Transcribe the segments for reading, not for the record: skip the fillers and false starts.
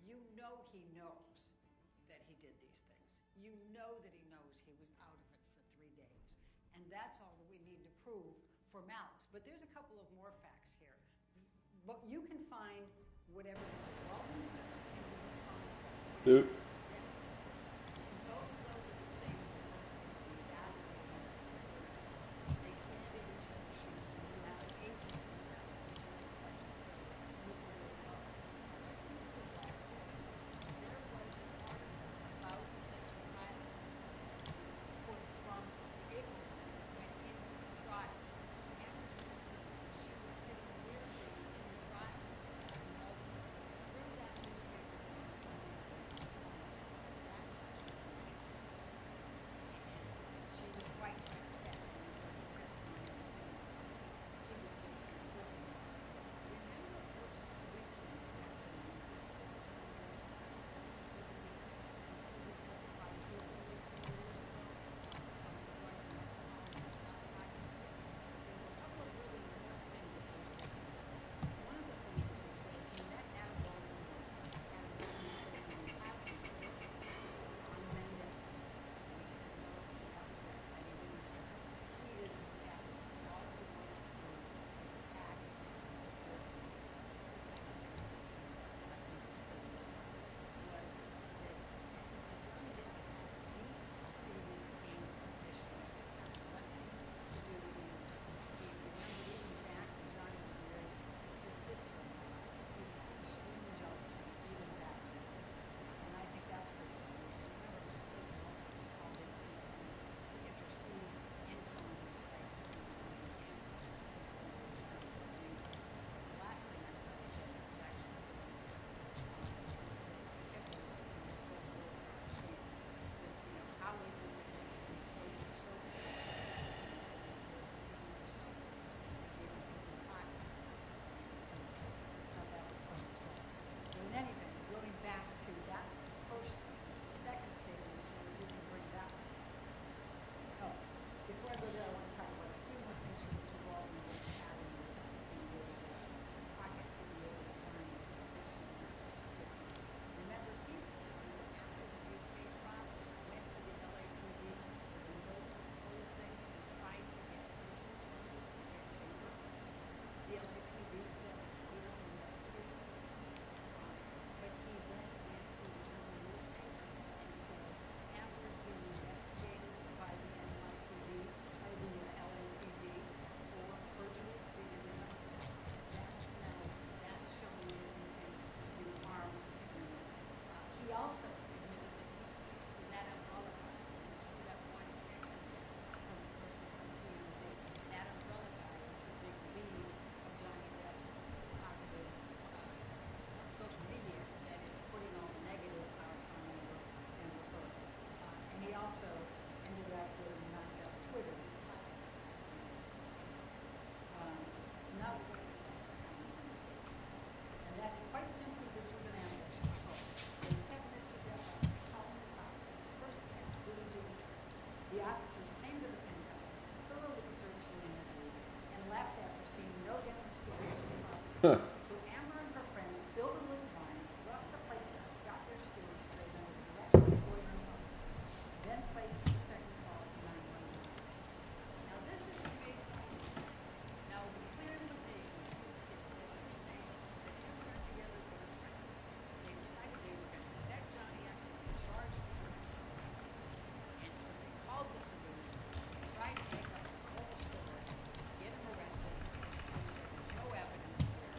You know he knows that he did these things. You know that he knows he was out of it for 3 days. And that's all that we need to prove for malice. But there's a couple of more facts here. But you can find whatever Mr. Waldman's done, and you can find whatever Mr. Depp has done. And both of those are the same books. We evaluate them. They stand in each other's shoes. When you have an agent, that's what the jury instructions say. You can do it well. Mr. Waldman, there was an article about the sexual violence report from April when it went into the trial. Anderson said she was sitting near him in the trial. Through that newspaper, that's how she writes. And she was quite upset when he heard the testimony this morning. He was just conflicted. Remember Bruce Wickham's testimony? This was 2 years until he testified truthfully 4 years ago on the drugs and alcohol and Scott Ryan. There's a couple of really important things that Bruce Wickham said. One of the things is he said he met Adam Goldman and Goldman said he was happy to work on Mendez. And he said, no, that was it. And he didn't care. He isn't a captain. All he wants to do is attack and do it. The second thing he said, and I think he heard this one, was that Johnny Depp had deep-seated anger issues that had nothing to do with him. He remembered even back when Johnny was married to his sister-in-law, he had extreme jealousy even back then. And I think that's pretty significant. Remember, his husband also was called in many times to intercede in someone's respect between Johnny and Amber. The last thing I heard him say was actually kept looking at this whole world scene. Said, how is it that you can be so for these years that isn't there something to give people time? So I thought that was quite strong. But in any event, going back to, that's the first thing. The second statement, so we can bring that one. Oh, before I go there, I want to talk about a few more things from Mr. Waldman that had in the pocket to be able to find additional support. Remember, he's the one that after the UK trial went to the LAPD with a note full of things and tried to get original charges against Amber. The LAPD said we don't investigate those things. But he then went to the German newspaper and said Amber is being investigated by the NYPD or the LAPD for perjury. Do you remember that? That's malice. That's showing his intent to harm particularly. He also admitted that he speaks to that umbrella guy. You see that one text from the person from TMZ. That umbrella guy is the big lead of Johnny Depp's positive social media that is putting all the negative out on Amber and her. And he also ended up getting knocked out Twitter. So now we're going to say mistake. And that's quite simply, this was an ambush. They set Mr. Depp up, calling the cops, and the first attempts didn't do the trick. The officers came to the penthouses, thoroughly searched and interviewed, and left after seeing no damage to personal property. So Amber and her friends spilled a little wine, roughed the place up, got their story straight under the direction of the boiler officers, then placed a second call to 911. Now this is a big point. Now the clear invitation is that you're saying that you got together with your friends. They decided they were going to set Johnny up and charge him for domestic violence. And so they called the police, tried to make up this whole story, get him arrested. They said there's no evidence here.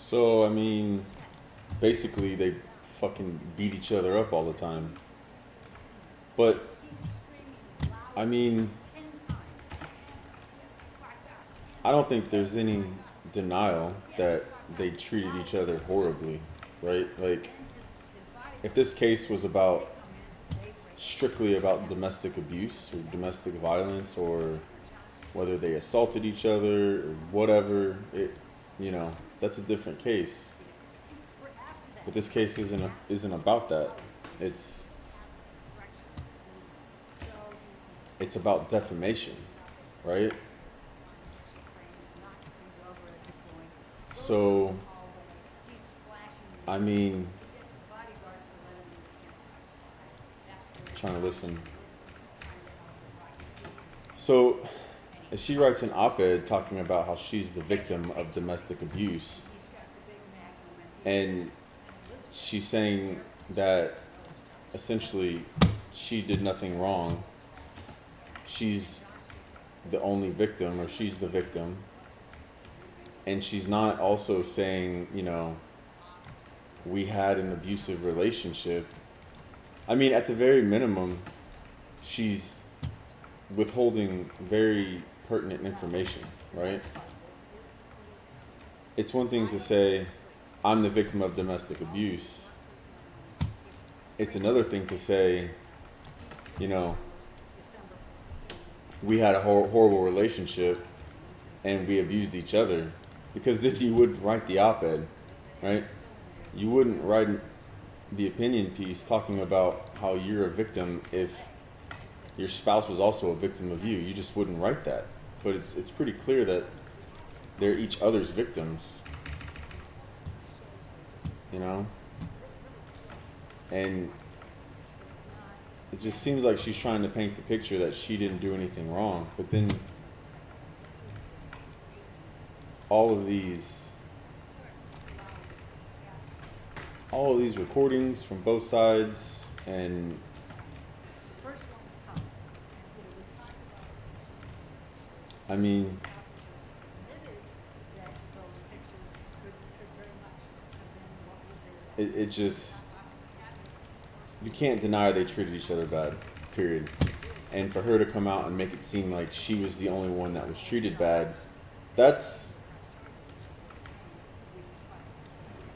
So, I mean, basically they fucking beat each other up all the time. But, He's screaming I louder mean, 10 times. Get the fuck up. I don't think there's Get the any fuck up. denial Get the that fuck up. they treated Louder each other and louder. horribly, right? Like, Then his if bodyguards, this case was they about come in, they break it. strictly about domestic abuse or domestic violence or whether they assaulted each other or whatever, you know, that's a different case. We're after that. But this case isn't about that. It's it's about defamation, right? So, I mean, trying to listen. So, if she writes an op-ed talking about how she's the victim of domestic abuse, and she's saying that essentially she did nothing wrong, she's the only victim or she's the victim, and she's not also saying, you know, we had an abusive relationship. I mean, at the very minimum, she's withholding very pertinent information, right? It's one thing to say, I'm the victim of domestic abuse. It's another thing to say, you know, we had a horrible relationship and we abused each other, because then you would write the op-ed, right? You wouldn't write the opinion piece talking about how you're a victim if your spouse was also a victim of you. You just wouldn't write that. But it's pretty clear that they're each other's victims, you know? And it just seems like she's trying to paint the picture that she didn't do anything wrong. But then all of these recordings from both sides, and I mean, it just, you can't deny they treated each other bad, period. And for her to come out and make it seem like she was the only one that was treated bad,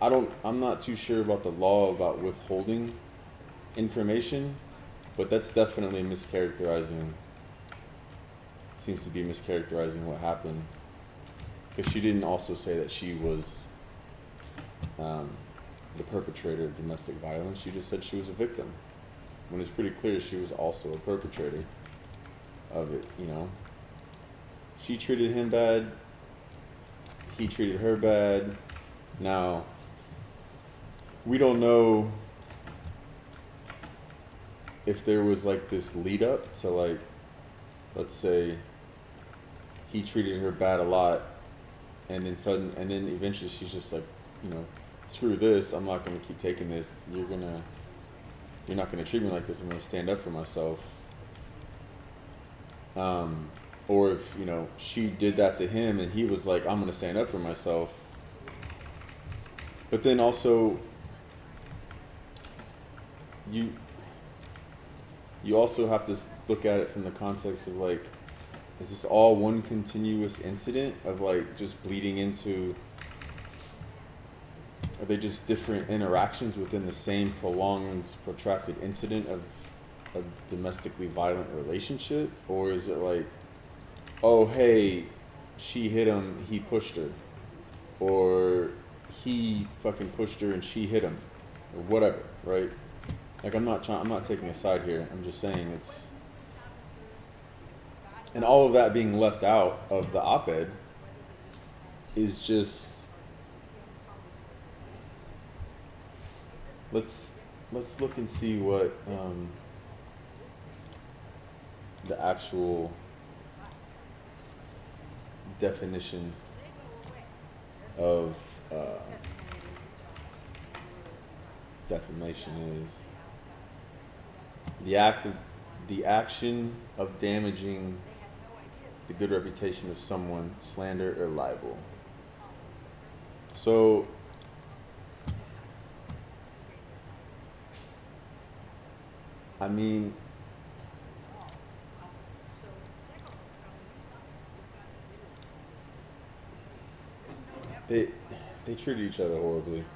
I'm not too sure about the law about withholding information, but that's definitely seems to be mischaracterizing what happened. Because she didn't also say that she was the perpetrator of domestic violence. She just said she was a victim, when it's pretty clear she was also a perpetrator of it, you know. She treated him bad, he treated her bad. Now, we don't know if there was like this lead up to, like, let's say he treated her bad a lot, and then eventually she's just like, you know, screw this, I'm not gonna keep taking this. You're not gonna treat me like this. I'm gonna stand up for myself. Or if, you know, she did that to him and he was like, I'm gonna stand up for myself. But then also, you also have to look at it from the context of, like, is this all one continuous incident of, like, just bleeding into, are they just different interactions within the same prolonged, protracted incident of a domestically violent relationship? Or is it like, oh, hey, she hit him, he pushed her, or he fucking pushed her and she hit him, or whatever, right? Like, I'm not taking a side here. I'm just saying it's, and all of that being left out of the op-ed is just, let's look and see what the actual definition of defamation is. The action of damaging the good reputation of someone, slander or libel. So I mean, So the second one's coming, you've got to do it. There's no they effort by the they treat each other horribly, police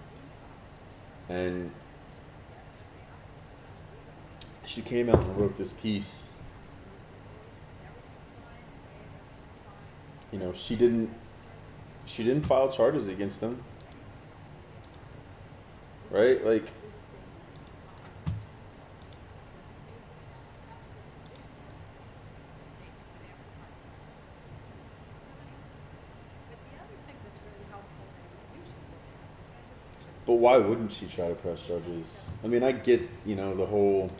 officers. and she came out and wrote this piece. You know, she didn't file charges against them, right? Like, but why wouldn't she try to press charges? I mean, I get, you know, the whole.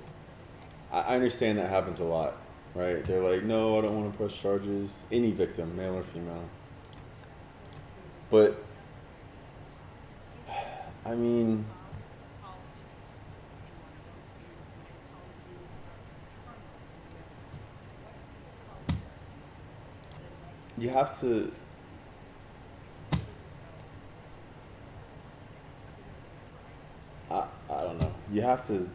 I understand that happens a lot, right? They're like, no, I don't want to press charges. Any victim, male or female. But, I mean, you have to. I don't know. You have to.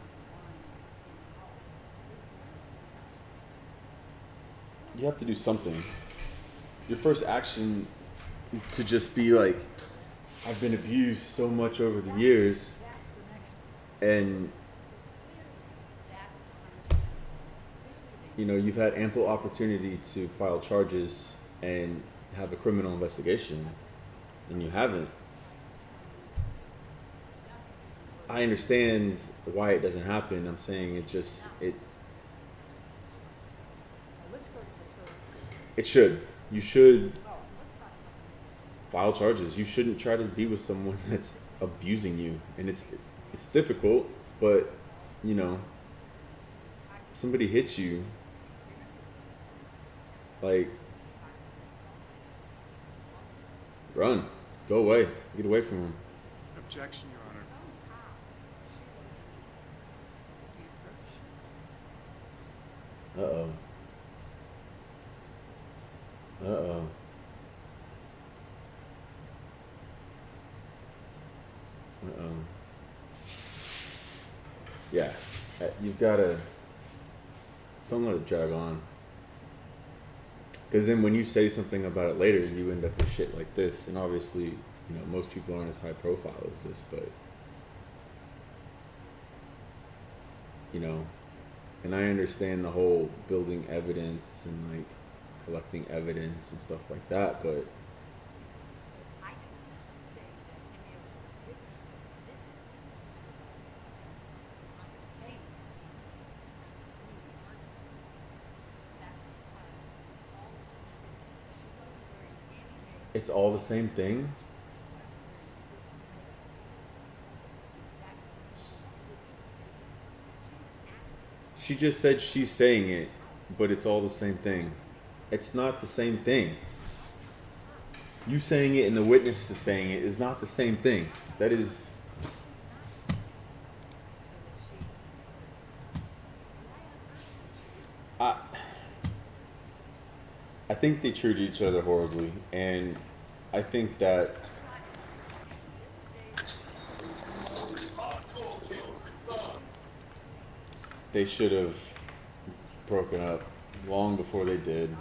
You have to do something. Your first action to just be like, I've been abused so much over the years, and you know, you've had ample opportunity to file charges and have a criminal investigation, and you haven't. I understand why it doesn't happen. I'm saying it should. You should file charges. You shouldn't try to be with someone that's abusing you, and it's difficult, but you know, somebody hits you, like, run, go away, get away from him. Objection, Your Honor. Uh-oh. Uh-oh. Uh-oh. Yeah, you've got to, don't let it drag on. Because then when you say something about it later, you end up with shit like this. And obviously, you know, most people aren't as high profile as this, but, you know, and I understand the whole building evidence and like collecting evidence and stuff like that, but it's all the same thing. She just said she's saying it, but it's all the same thing. It's not the same thing. You saying it and the witness is saying it is not the same thing. That is. I think they treat each other horribly, and I think that they should have broken up long before they did.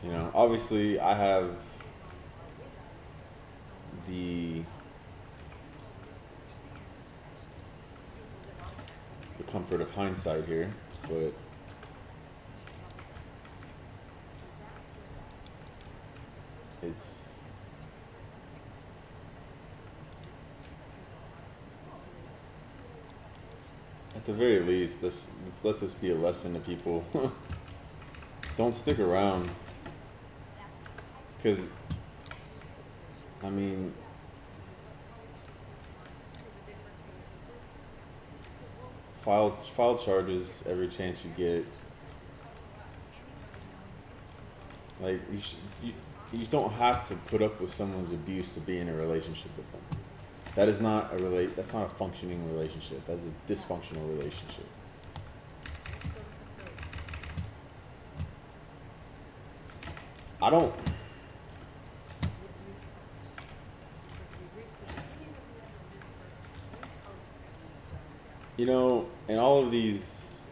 You know, obviously I have the comfort of hindsight here, but it's at the very least, let's let this be a lesson to people. Don't stick around, because I mean, file charges every chance you get. Like you don't have to put up with someone's abuse to be in a relationship with them. That is not that's not a functioning relationship. That's a dysfunctional relationship. I don't. You know, and all of these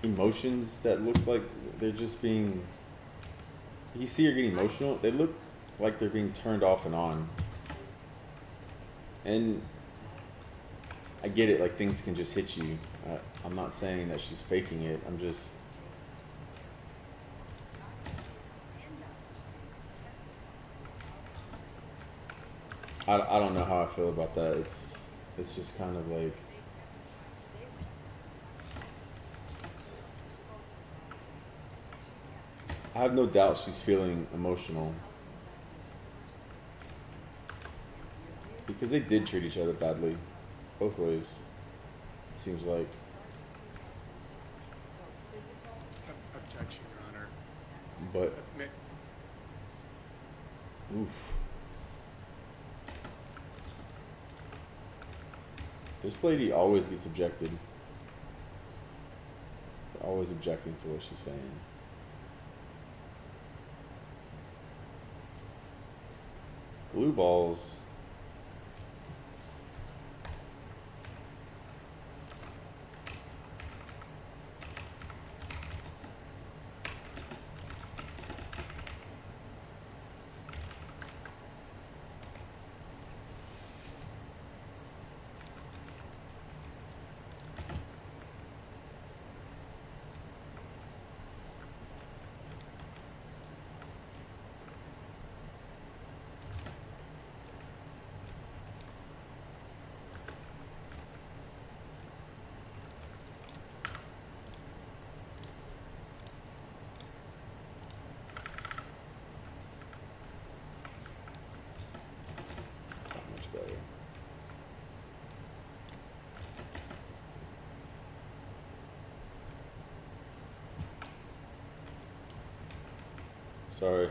emotions that looks like they're just being, you see her getting emotional, they look like they're being turned off and on. And I get it, like things can just hit you. I'm not saying that she's faking it. I'm just, I don't know how I feel about that. It's just kind of like, I have no doubt she's feeling emotional because they did treat each other badly, both ways. It seems like. Objection, Your Honor. But May- oof, this lady always gets objected. They're always objecting to what she's saying. Glue balls. It's not much better. Sorry.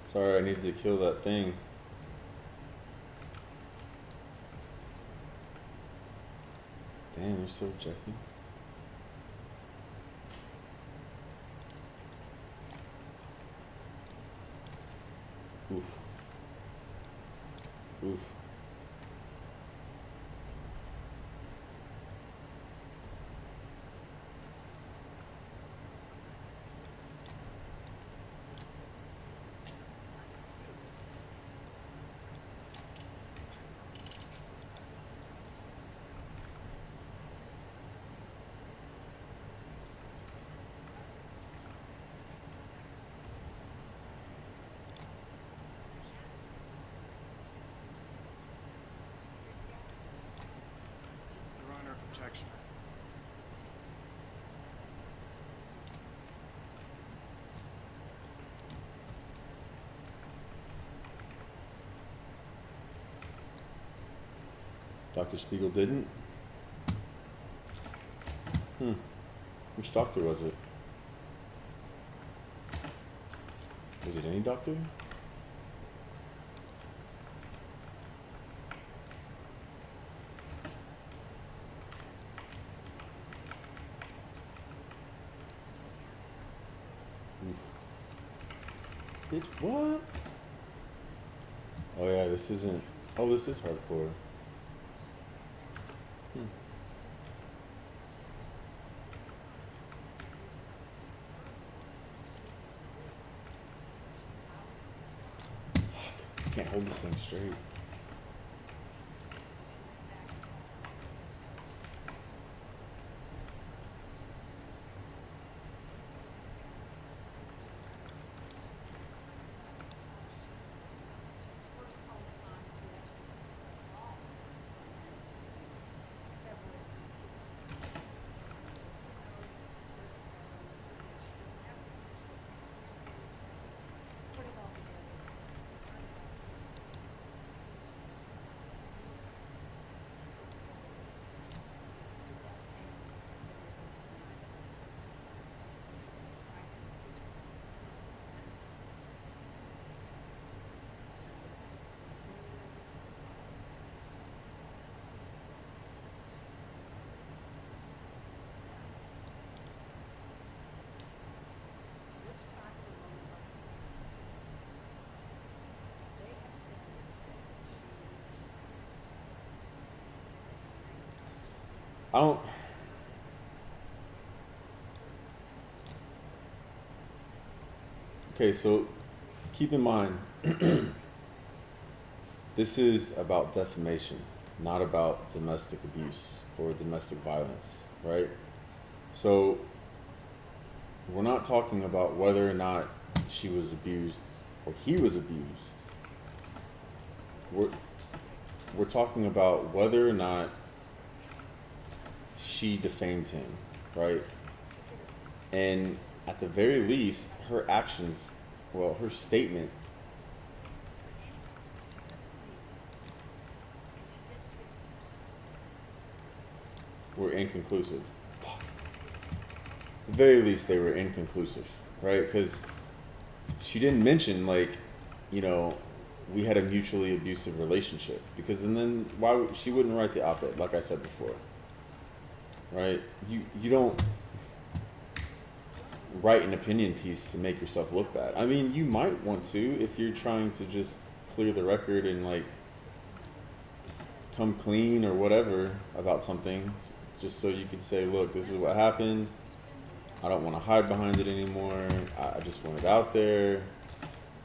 Sorry, I needed to kill that thing. Damn, you're still objecting. Oof. Oof. Your Honor, objection. Dr. Spiegel didn't? Which doctor was it? Was it any doctor? Oof. Bitch, what? Oh yeah, this isn't. Oh, this is hardcore. I can't hold this thing straight. I don't. Okay, so keep in mind, this is about defamation, not about domestic abuse or domestic violence, right? So we're not talking about whether or not she was abused or he was abused. We're talking about whether or not she defamed him, right? And at the very least, her actions, well, her statement were inconclusive. At the very least, they were inconclusive, right? Because she didn't mention, like, you know, we had a mutually abusive relationship. Because, and then why she wouldn't write the op-ed, like I said before, right? You don't write an opinion piece to make yourself look bad. I mean, you might want to if you're trying to just clear the record and like come clean or whatever about something, just so you could say, look, this is what happened. I don't want to hide behind it anymore. I just want it out there.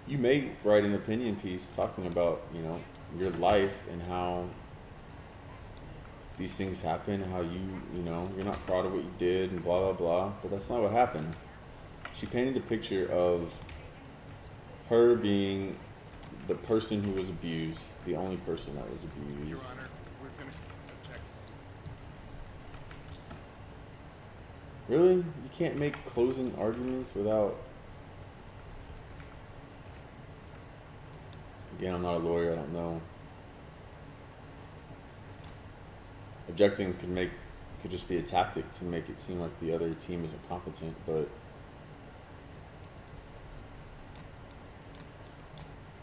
You may write an opinion piece talking about, you know, your life and how these things happen, how you know, you're not proud of what you did and blah, blah, blah. But that's not what happened. She painted a picture of her being the person who was abused, the only person that was abused. Your Honor, we're going to object. Really? You can't make closing arguments without... Again, I'm not a lawyer, I don't know. Objecting could just be a tactic to make it seem like the other team isn't competent, but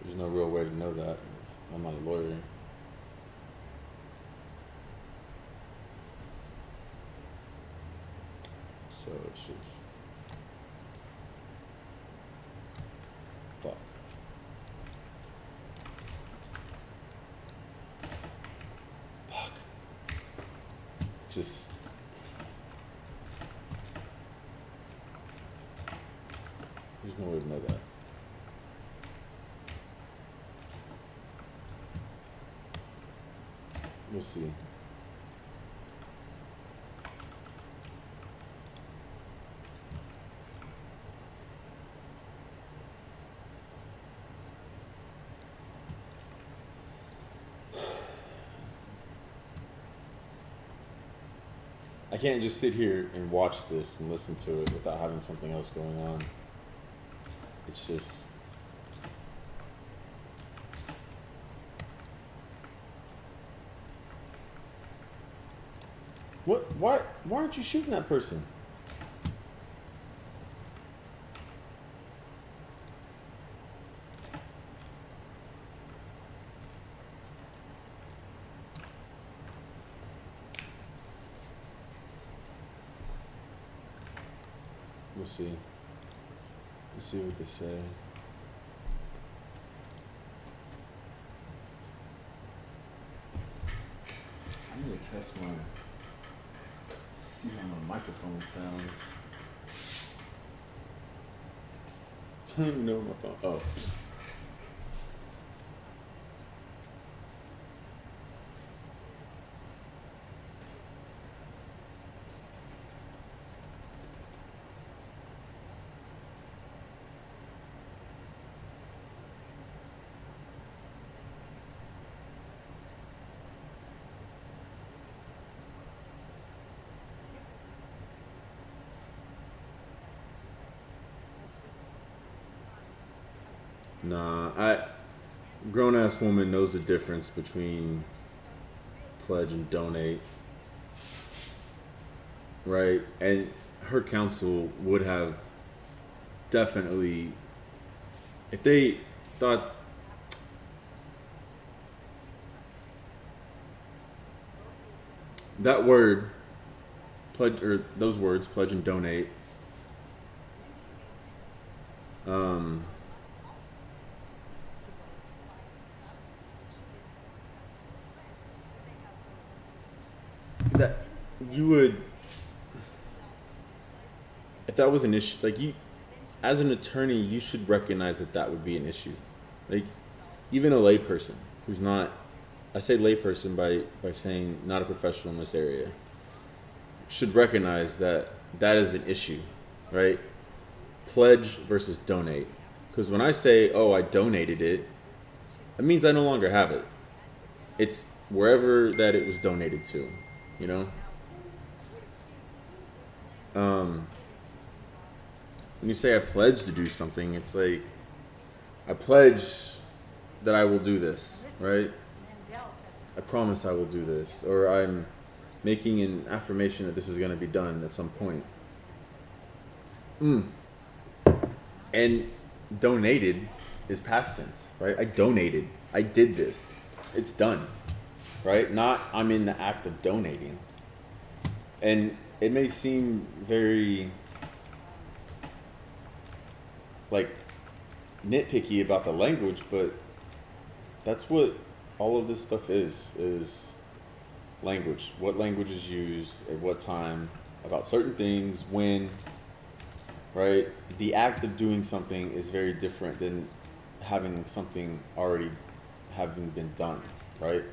there's no real way to know that. I'm not a lawyer. So it's just... Fuck. Fuck. Just... There's no way to know that. We'll see. I can't just sit here and watch this and listen to it without having something else going on. It's just... What? Why aren't you shooting that person? We'll see. We'll see what they say. I need to test my... See how my microphone sounds. I don't even know my phone. Oh. Nah, grown ass woman knows the difference between pledge and donate, right? And her counsel would have definitely, if they thought that word, pledge, or those words, pledge and donate, that you would, if that was an issue, like you, as an attorney, you should recognize that that would be an issue. Like, even a layperson who's not, I say layperson by saying not a professional in this area, should recognize that that is an issue, right? Pledge versus donate. Because when I say, oh, I donated it, it means I no longer have it. It's wherever that it was donated to, you know? When you say I pledge to do something, it's like, I pledge that I will do this, right? I promise I will do this. Or I'm making an affirmation that this is going to be done at some point. And donated is past tense, right? I donated. I did this. It's done, right? Not I'm in the act of donating. And it may seem very like nitpicky about the language, but that's what all of this stuff is language. What language is used at what time about certain things, when, right? The act of doing something is very different than having something already having been done, right?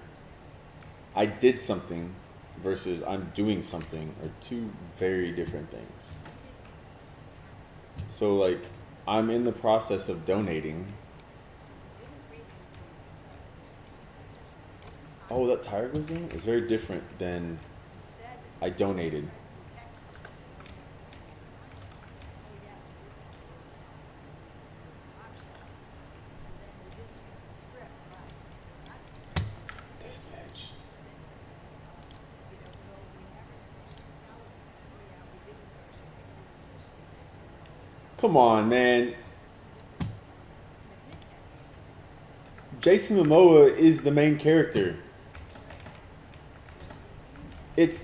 I did something versus I'm doing something are two very different things. So like, I'm in the process of donating. Oh, that tire goes in? It's very different than I donated. This bitch. Come on, man. Jason Momoa is the main character.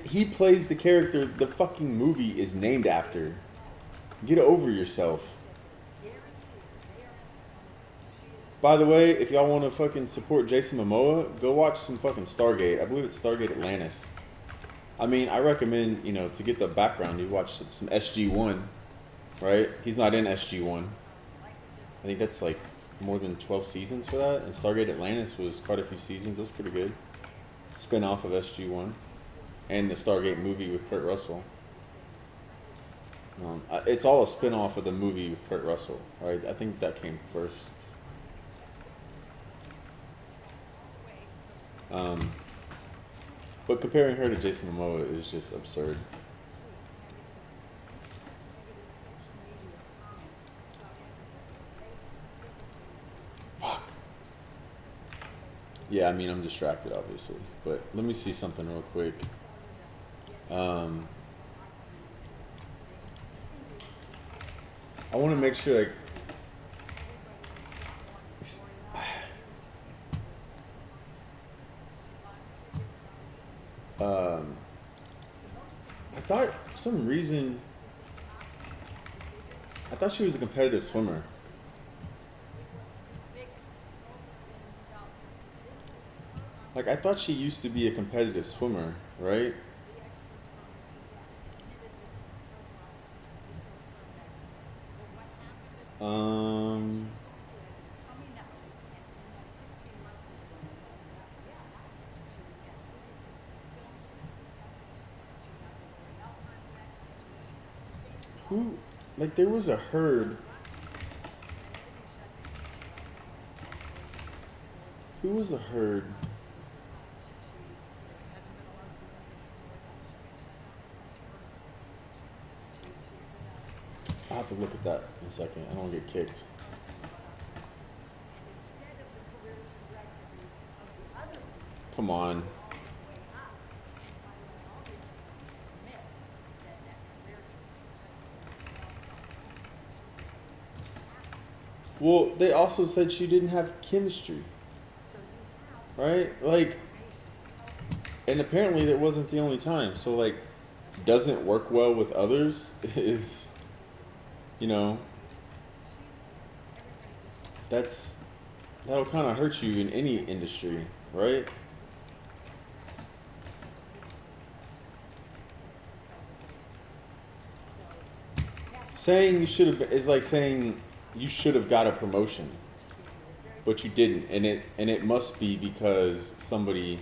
He plays the character the fucking movie is named after. Get over yourself. By the way, if y'all want to fucking support Jason Momoa, go watch some fucking Stargate. I believe it's Stargate Atlantis. I mean, I recommend, to get the background, you watch some SG-1, right? He's not in SG-1. I think that's like more than 12 seasons for that. And Stargate Atlantis was quite a few seasons. It was pretty good. Spin-off of SG-1. And the Stargate movie with Kurt Russell. It's all a spin-off of the movie with Kurt Russell, right? I think that came first. But comparing her to Jason Momoa is just absurd. Fuck. Yeah, I mean, I'm distracted, obviously. But let me see something real quick. I want to make sure, I thought for some reason, I thought she was a competitive swimmer. Like, I thought she used to be a competitive swimmer, right? Who, like, there was a herd. Who was a herd? I'll have to look at that in a second. I don't want to get kicked. Come on. Well, they also said she didn't have chemistry. Right? Like, and apparently that wasn't the only time. So, like, doesn't work well with others is, that'll kind of hurt you in any industry, right? saying you should have is like saying you should have got a promotion, but you didn't, and it must be because somebody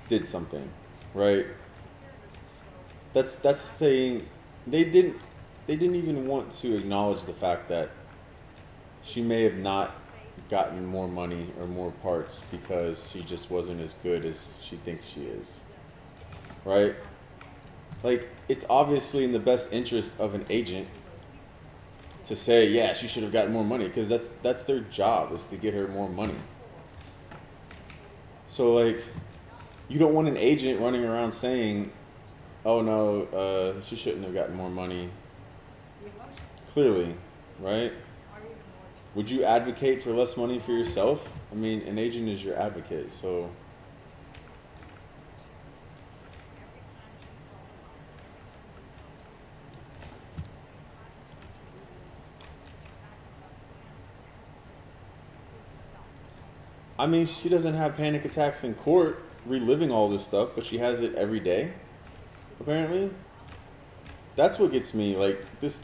did something, right? That's saying they didn't they didn't even want to acknowledge the fact that she may have not gotten more money or more parts because she just wasn't as good as she thinks she is, right? Like, it's obviously in the best interest of an agent to say, yeah, she should have gotten more money, because that's their job, is to get her more money. So, like, you don't want an agent running around saying, oh no, she shouldn't have gotten more money. Clearly, right? Would you advocate for less money for yourself? I mean, an agent is your advocate, so. I mean, she doesn't have panic attacks in court reliving all this stuff, but she has it every day, apparently. That's what gets me. Like, that's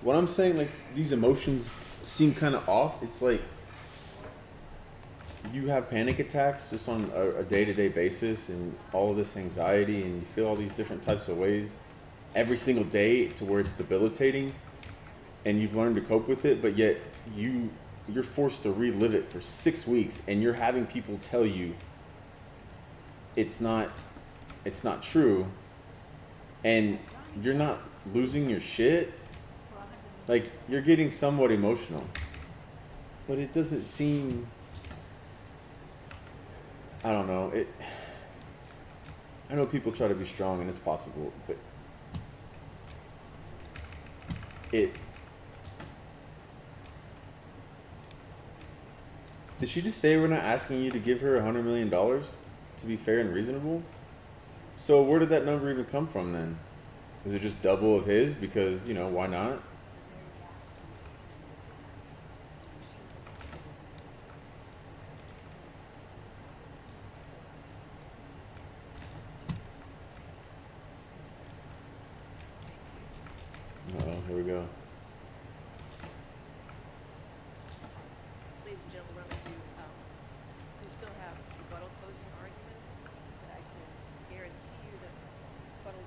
what I'm saying. Like, these emotions seem kind of off. It's like you have panic attacks just on a day-to-day basis, and all of this anxiety, and you feel all these different types of ways every single day to where it's debilitating, and you've learned to cope with it, but yet you're forced to relive it for 6 weeks, and you're having people tell you it's not true, and you're not losing your shit. Like, you're getting somewhat emotional, but it doesn't seem, I don't know, I know people try to be strong, and it's possible, but did she just say we're not asking you to give her $100 million to be fair and reasonable? So where did that number even come from then? Is it just double of his? Because, why not? Uh-oh, here we go. Ladies and gentlemen, we're going to we still have rebuttal closing arguments, but I can guarantee you that rebuttal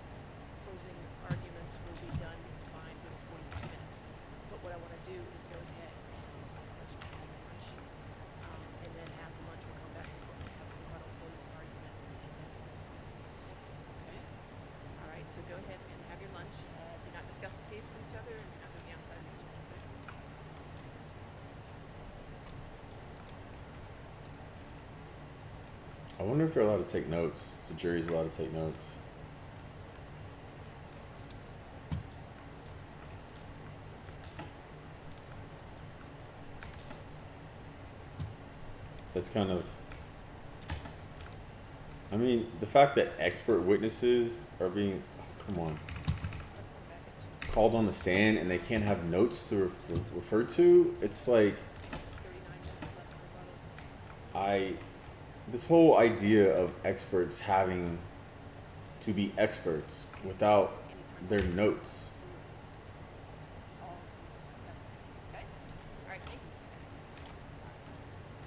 closing arguments will be done combined with 45 minutes. But what I want to do is go ahead and let you have your lunch, and then after lunch we'll come back and we'll have rebuttal closing arguments, and then we'll see the case to you. Okay? All right. So go ahead and have your lunch. Do not discuss the case with each other, and you're not doing outside research. Okay? I wonder if they're allowed to take notes. If the jury's allowed to take notes. That's kind of, I mean, the fact that expert witnesses are being, come on, called on the stand and they can't have notes to refer to, it's like, 39 minutes left for rebuttal. this whole idea of experts having to be experts without their notes. Okay? All right, thank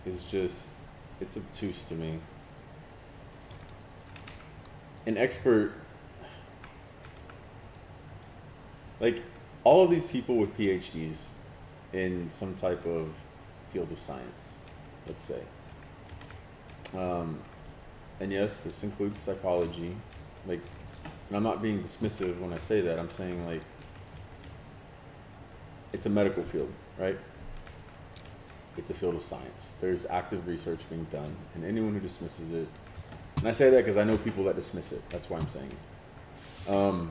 you. Is just, it's obtuse to me. An expert, like, all of these people with PhDs in some type of field of science, let's say. And yes, this includes psychology. Like, and I'm not being dismissive when I say that. I'm saying, like, it's a medical field, right? It's a field of science. There's active research being done, and anyone who dismisses it, and I say that because I know people that dismiss it. That's why I'm saying it.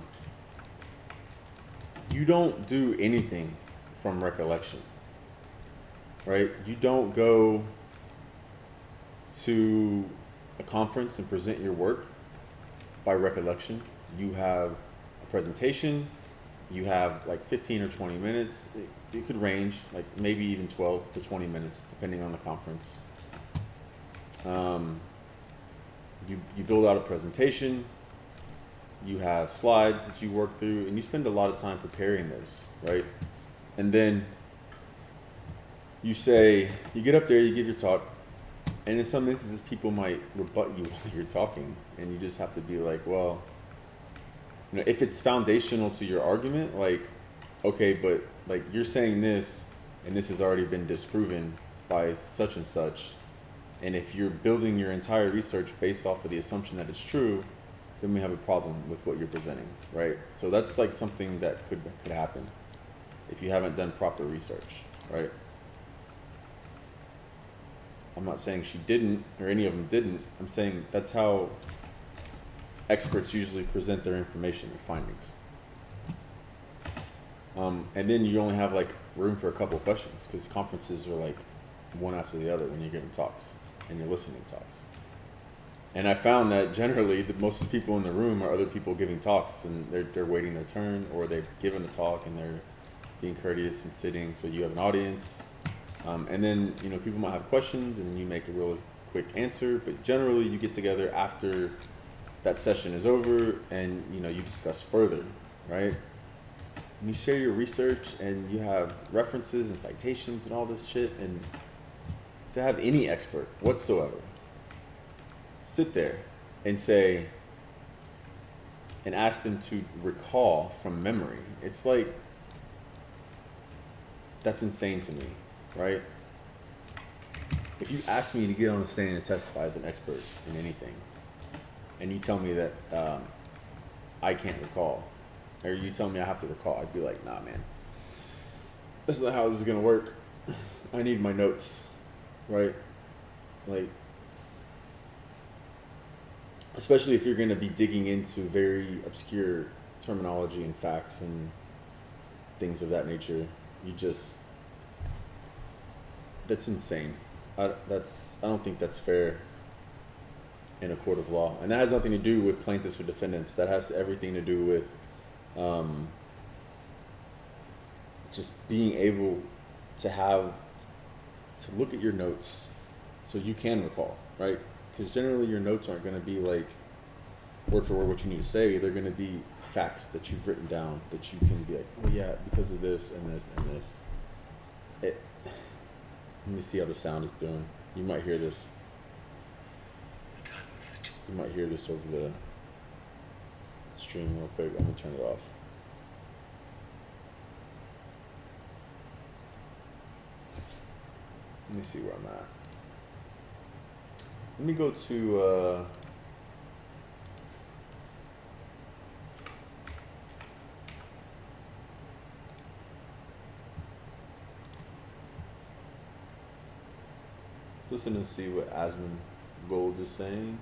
You don't do anything from recollection, right? You don't go to a conference and present your work by recollection. You have a presentation, you have like 15 or 20 minutes. It could range, like maybe even 12 to 20 minutes, depending on the conference. You build out a presentation, you have slides that you work through, and you spend a lot of time preparing those, right? And then you get up there, you give your talk, and in some instances, people might rebut you while you're talking, and you just have to be like, well, if it's foundational to your argument, like, okay, but like you're saying this, and this has already been disproven by such and such, and if you're building your entire research based off of the assumption that it's true, then we have a problem with what you're presenting, right? So that's like something that could happen if you haven't done proper research, right? I'm not saying she didn't, or any of them didn't. I'm saying that's how experts usually present their information and findings. And then you only have like room for a couple of questions, because conferences are like one after the other when you're giving talks and you're listening to talks. And I found that generally most of the people in the room are other people giving talks, and they're waiting their turn, or they've given a talk and they're being courteous and sitting. So you have an audience, and then people might have questions, and then you make a real quick answer. But generally, you get together after that session is over, and you discuss further, right? And you share your research, and you have references and citations and all this shit. And to have any expert whatsoever sit there and say and ask them to recall from memory, it's like, that's insane to me, right? If you ask me to get on the stand and testify as an expert in anything, and you tell me that I can't recall, or you tell me I have to recall, I'd be like, nah, man, that's not how this is gonna work. I need my notes, right? Like, especially if you're going to be digging into very obscure terminology and facts and things of that nature, that's insane. I don't think that's fair in a court of law. And that has nothing to do with plaintiffs or defendants. That has everything to do with just being able to look at your notes so you can recall, right? Because generally your notes aren't going to be like word for word what you need to say. They're going to be facts that you've written down that you can be like, oh yeah, because of this and this and this. Let me see how the sound is doing. You might hear this. You might hear this over the stream real quick. I'm going to turn it off. Let me see where I'm at. Let me go to listen and see what Asmund Gold is saying.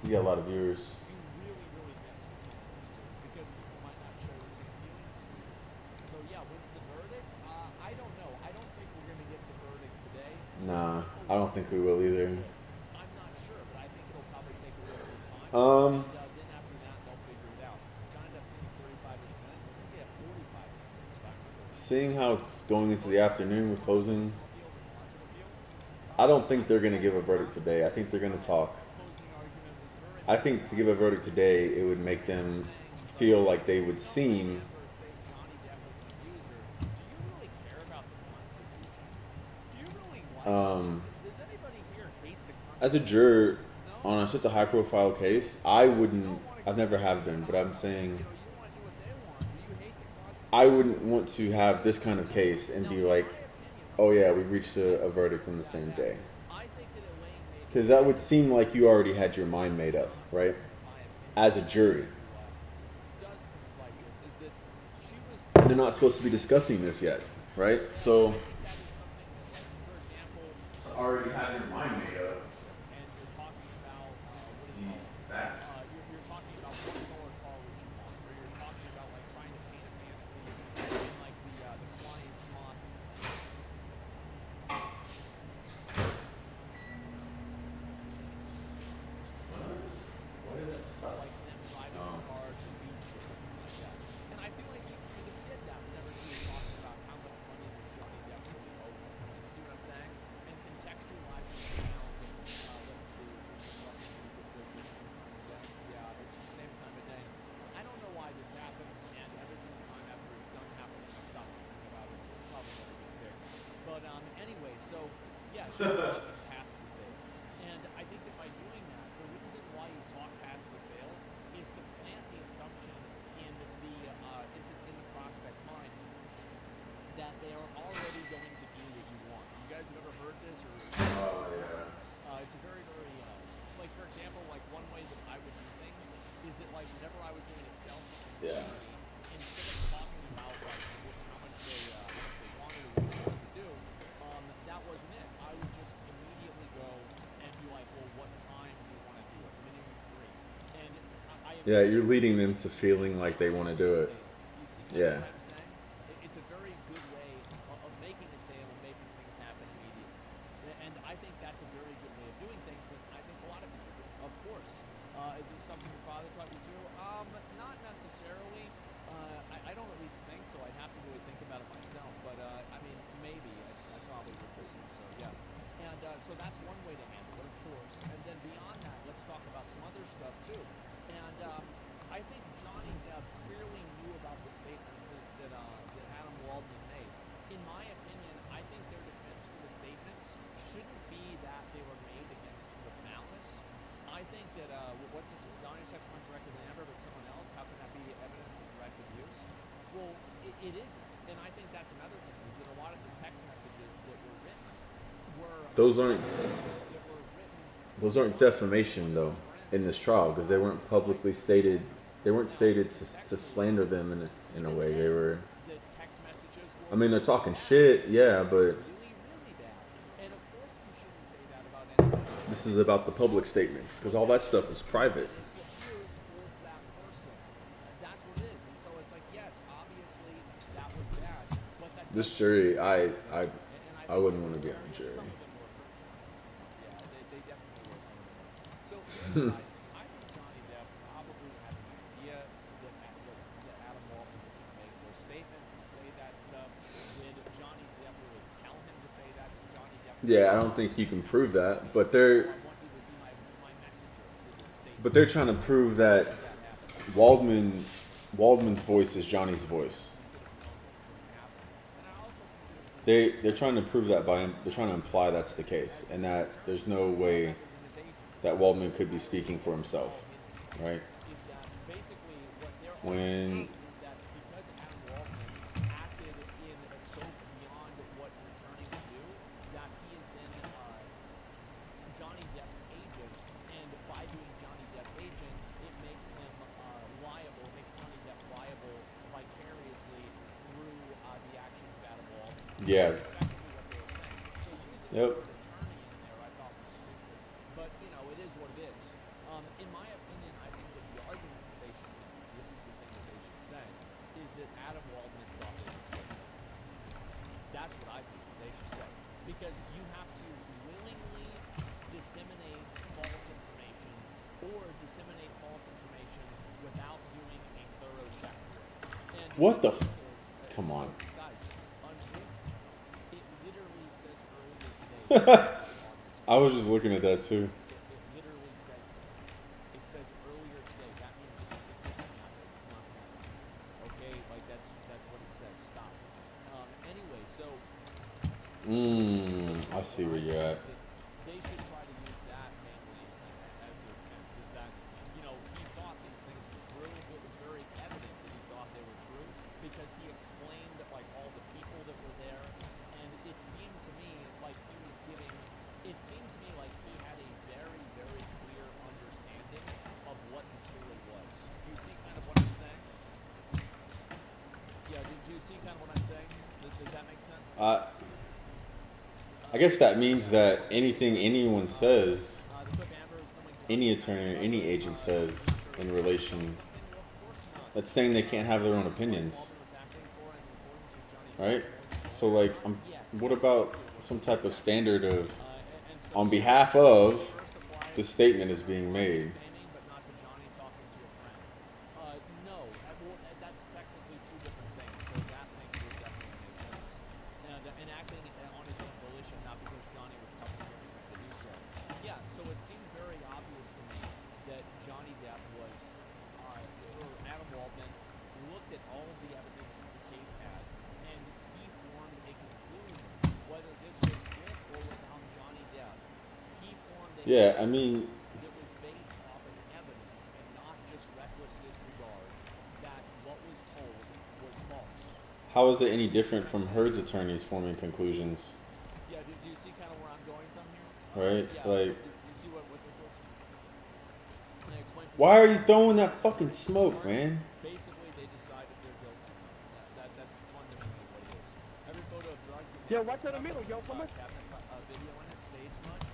You got a lot of viewers. You really miss some of those too, because people might not share the same feelings as you. So yeah, when's the verdict? I don't know. I don't think we're gonna get the verdict today. Nah, I don't think we will either. I'm not sure, but I think it'll probably take a little bit of time. And then after that, they'll figure it out. Johnny Depp seems 35-ish minutes. I think they have 45-ish minutes. If I remember. Seeing how it's going into the afternoon with closing, I don't think they're going to give a verdict today. I think they're going to talk. I think to give a verdict today, it would make them feel like they would seem as a juror on such a high profile case, I've never have been, but I'm saying I wouldn't want to have this kind of case and be like, oh yeah, we reached a verdict on the same day. Because that would seem like you already had your mind made up, right? As a jury. And they're not supposed to be discussing this yet, right? So, already have your mind made up. That. You're talking about what color car would you want, or you're talking about like trying to paint a fantasy in like the client's mind. Why did that stop? Like them driving a car to the beach or something like that. And I feel like she could have did that whenever she was talking about how much money does Johnny Depp really owe her. You see what I'm saying? And contextualizing the amount that talking past the sale. And I think that by doing that, the reason why you talk past the sale is to plant the assumption in the prospect's mind that they are already going to do what you want. You guys have ever heard this or? Oh yeah. It's a very, very, like for example, like one way that I would do things is that like whenever I was going to sell something to Yeah. somebody, instead of talking about like how much they wanted or what they wanted to do, that wasn't it. I would just immediately go and be like, well, what time do you want to do it? When are you free? And Yeah, you're leading them to feeling like they want to do it. Do you see Yeah. what I'm saying? It's a very good way of making a sale and making things happen immediately. And I think that's a very good way of doing things, and I think a lot of people do. Of course. Is this something your father taught you to? Not necessarily. I don't at least think so. I'd have to really think about it myself. But, I mean, maybe. I probably would assume so, yeah. And so that's one way to handle it, of course. And then beyond that, let's talk about some other stuff, too. And I think Johnny Depp clearly knew about the statements that Adam Waldman made. In my opinion, I think their defense for the statements shouldn't be that they were made against with malice. I think that what's this? Donnie checks weren't directed at Amber, but someone else. How can that be evidence of direct abuse? Well, it isn't, and I think that's another thing. Is that a lot of the text messages that were written were Those aren't defamation though in this trial because they weren't publicly stated. They weren't stated to slander them in a way. They were. the text messages were I mean, they're talking shit, yeah, but really, really bad. And of course, you shouldn't say that about anybody. this is about the public statements because all that stuff is private. It's abuse towards that person. That's what it is. And so it's like, yes, obviously that was bad, but that This doesn't jury, mean- I and wouldn't think want to be on some the jury. of them were hurt. Yeah, they definitely were some of them. So here's what I think Johnny Depp probably had an idea that Adam Waldman was going to make those statements and say that stuff. Did Johnny Depp really tell him to say that? Did Johnny Depp? Yeah, I don't think you can prove that, but they're I want you to be my messenger for this statement. but they're trying to prove that Waldman's voice is Johnny's voice. They're trying to prove that they're trying to imply that's the case and that there's no way that Waldman could be speaking for himself, right? Is that basically what they're When- arguing is that because Adam Waldman acted in a scope beyond what an attorney would do, that he is then Johnny Depp's agent, and by being Johnny Depp's agent, it makes him liable, makes Johnny Depp liable vicariously through the actions of Adam Waldman. Yeah. That's effectively what they were saying. So using Yep. the word attorney in there, I thought was stupid. But you know, it is what it is. In my opinion, I think that the argument that they should make, this is the thing that they should say, is that Adam Waldman thought they were true. That's what I think they should say. Because you have to willingly disseminate false information or disseminate false information without doing a thorough check for it. And What the thing f- is, Come on. Guys, it literally says earlier today. I was just looking at that too. It literally says that. It says earlier today. That means that it didn't happen. It's not happening. Okay, like that's what it says. Stop. Anyway, so I see where you're at. they should try to use that mainly as their defense. Is that he thought these things were true. It was very evident that he thought they were true because he explained like all the people that were there, and it seemed to me like he was giving. It seemed to me like he had a very, very clear understanding of what the story was. Do you see kind of what I'm saying? Yeah. Do you see kind of what I'm saying? Does that make sense? I guess that means that anything anyone says, The clip Amber is filming Johnny any Depp attorney or and any Waldman, agent says in relation, something? Well, of course not. that's saying they can't have their own opinions, Waldman was acting for and in accordance with Johnny right? Depp. So like, what about some type of standard of, And so on behalf of, first applies the statement is being made? defaming, but not to Johnny talking to a friend. No, that's technically two different things. So that thing would definitely make sense. And acting on his own volition, not because Johnny was puppeteering him to do so. Yeah, so it seemed very obvious to me that Johnny Depp was, or Adam Waldman, looked at all of the evidence the case had, and he formed a conclusion whether this was with or without Johnny Yeah, I mean, that was based off of evidence and not just reckless disregard that what was told was false. how is it any different from Heard's attorneys forming conclusions, Yeah, do you see kind of where I'm going from here? right? Yeah, Like, do you see what this is? Can I explain? why are you throwing that fucking smoke, man? Basically, they decided they're guilty. That's fundamentally what it is. Every photo of drugs is Yo, right to the middle, yo, come on. video in it, staged much.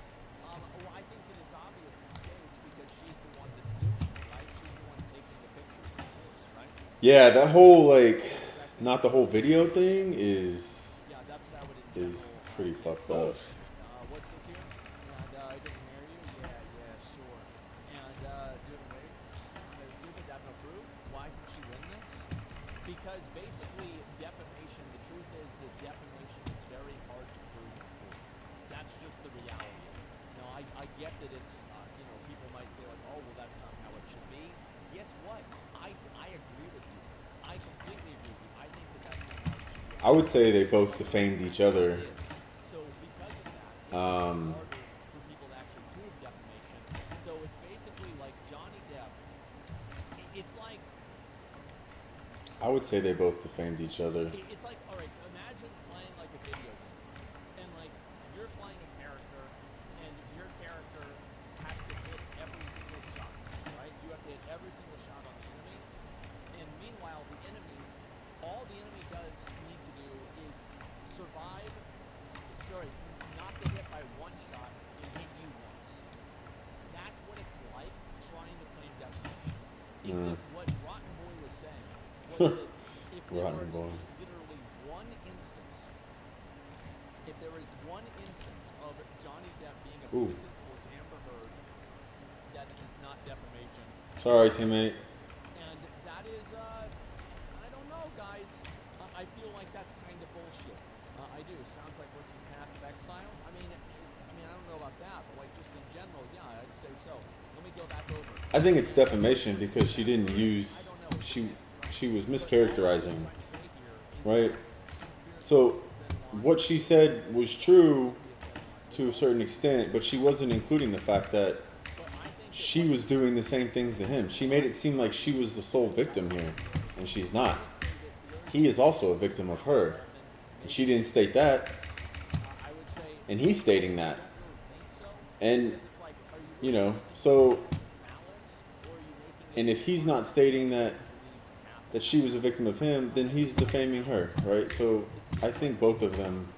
Well, I think that it's obvious it's staged because she's the one that's doing it, right? She's the one taking the pictures, of course, right? Yeah, that whole like, not the whole video thing is Yeah, that's what I would in is general, pretty think. fucked up. What's this here? And I didn't hear you. Yeah, sure. And doing race. Stupid. That no proof. Why can she win this? Because basically, defamation. The truth is that defamation is very hard to prove. That's just the reality. Now, I get that it's people might say like, oh well, that's not how it should be. Guess what? I agree with you. I completely agree with you. I think that that's not how it should be. I would say they both defamed each other. So because of that, it's Um, harder for people to actually prove defamation. So it's basically like Johnny Depp. It's like I would say they both defamed each other. it's like, all right, imagine playing like a video game, and like you're playing a character, and your character has to hit every single shot, right? You have to hit every single shot on the enemy, and meanwhile the enemy, all the enemy does need to do is survive. Sorry, not get hit by one shot and hit you once. That's what it's like trying to claim defamation. Is that what Rotten Boy was saying? Was that if there Rotten was Boy. just literally one instance, if there is one instance of Johnny Depp being Ooh. abusive towards Amber Heard, that is not defamation. Sorry, teammate. And that is, I don't know, guys. I feel like that's kind of bullshit. I do. Sounds like what's his path of exile? I mean, I don't know about that, but like just in general, yeah, I'd say so. Let me go back over. I think it's defamation because she didn't use she was mischaracterizing, right? So what she said was true to a certain extent, but she wasn't including the fact that she was doing the same things to him. She made it seem like she was the sole victim here, and she's not. He is also a victim of her, and she didn't state that, and he's stating that. And so, and if he's not stating that she was a victim of him, then he's defaming her, right? So I think both of them,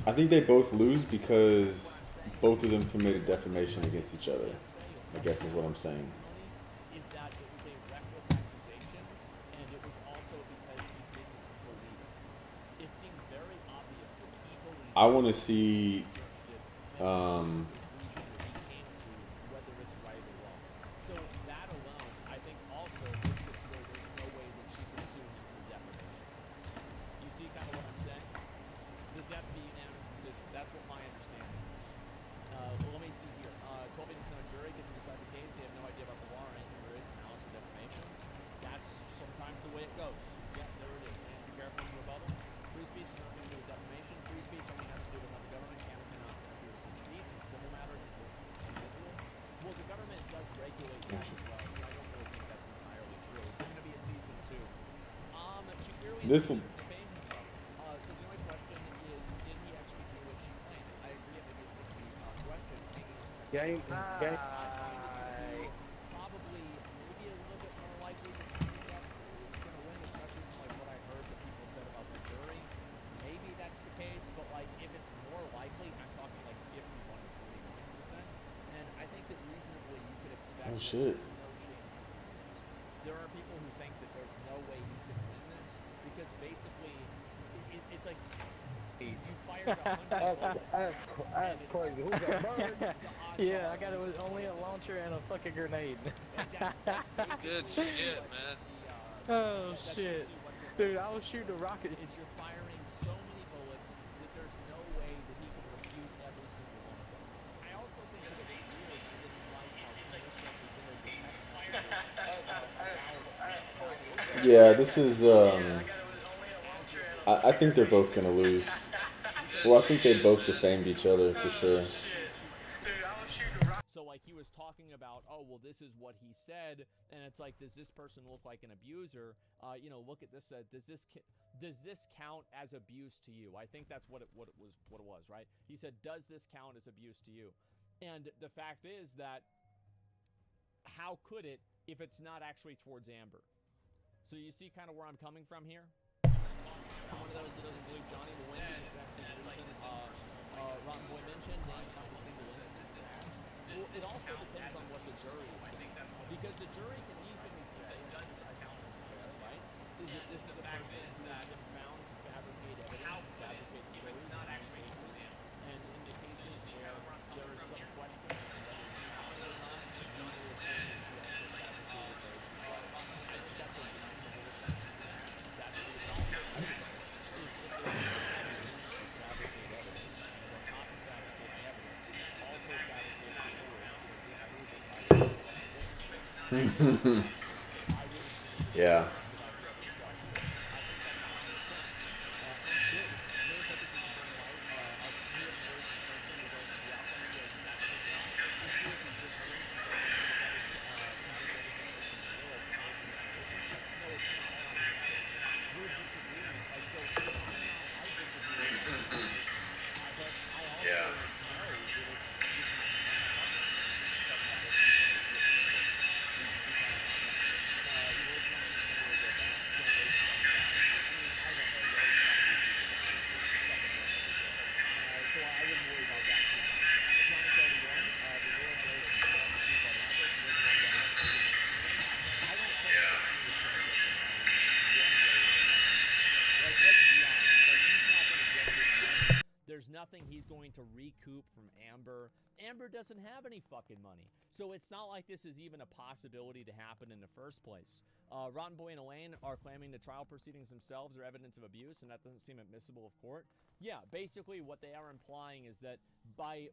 I think they both lose because both of them committed defamation against each other, I guess is what I'm saying. Is that it was a reckless accusation, and it was also because he didn't believe it. It seemed very obvious that he believed I want to see, researched it, and this is the conclusion that he came to, whether it's right or wrong. So that alone, I think, also makes it to where there's no way that she could sue him for defamation. You see kind of what I'm saying? Does that have to be a unanimous decision? That's what my understanding is. Well, let me see here. 12 minutes on a jury get to decide the case. They have no idea about the law or anything related to malice or defamation. That's sometimes the way it goes. Yeah, there it is. And be careful in rebuttal. Free speech has nothing to do with defamation. Free speech only has to do with how the government can or cannot interfere with such speech. It's a civil matter. It goes to the individual. Well, the government does regulate that as well, so I don't really think that's entirely true. It's going to be a season 2. She clearly This'll- defame himself. So the only question is, did he actually do what she claimed? I agree. I think it's just the question. Gang, gang. Probably, maybe a little bit more likely that Johnny Depp is going to win, especially from like what I heard that people said about the jury. Maybe that's the case, but like if it's more likely, I'm talking like 51 to 49%. And I think that reasonably you could expect Oh, that shit. there's no chance he's going to win this. There are people who think that there's no way he's going to win this because basically it's like you fired 100 bullets. That's crazy. Who's that bird? Yeah, I got it was only a launcher and a fucking grenade. Good shit, man. Oh shit. Dude, I was shooting a rocket. Is you're firing so many bullets that there's no way that he can refute every single one of them. I also think it's weird that he didn't like how he misrepresented the text messages. yeah, this is, I think they're both gonna lose. Well, I think they both defamed each other for sure. So like he was talking about, oh well, this is what he said, and it's like, does this person look like an abuser? You know, look at this. Does this count as abuse to you? I think that's what it was, right? He said, does this count as abuse to you? And the fact is that how could it if it's not actually towards Amber? So you see kind of where I'm coming from here. I'm one of those that doesn't believe Johnny will win because it's actually the reason Ron Boy mentioned they didn't find a single instance. Well, it also depends on what the jury is saying. Because the jury can easily say, does this count as abuse, right? Is it this is a person who has been found to fabricate evidence, to fabricate stories in cases, and in the cases where there is some question as to whether it's found or not, Johnny will say that she actually fabricated those as well. I think that's a reasonable assumption. That's the assumption. I would say. If there's a evidence to fabricate evidence, or not fabricating evidence, also fabricating stories, Yeah. Yeah. There's nothing he's going to recoup from Amber. Amber doesn't have any fucking money. So it's not like this is even a possibility to happen in the first place. Rotten Boy and Elaine are claiming the trial proceedings themselves are evidence of abuse, and that doesn't seem admissible of court. Yeah, basically what they are implying is that by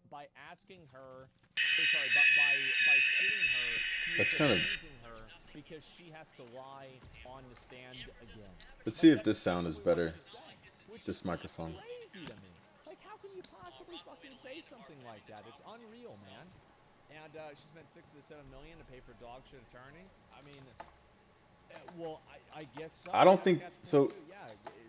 asking her, sorry, by suing her, That's he's kind of. accusing her because she has to lie on the stand again. Let's see if this sound is better. This microphone. Crazy to me. Like, how can you possibly fucking say something like that? It's unreal, man. And she spent $6 to $7 million to pay for dog shit attorneys. I mean, well, I guess so. I don't think so. Yeah,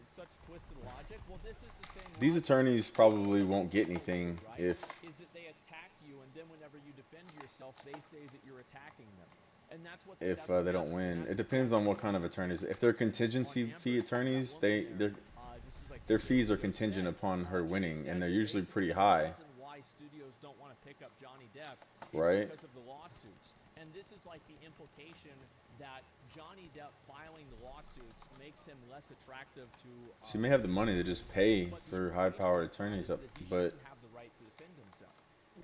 it's such twisted logic. Well, this is the same. These attorneys probably won't get anything if. Is that they attack you, and then whenever you defend yourself, they say that you're attacking them. And that's what If they don't win, it depends on what kind of attorneys. If they're contingency fee attorneys, their fees are contingent upon her winning, and they're usually pretty high. Why studios don't want to pick up Johnny Depp is right? Because of the lawsuits. And this is like the implication that Johnny Depp filing the lawsuits makes him less attractive to. She may have the money to just pay for high-powered attorneys up, but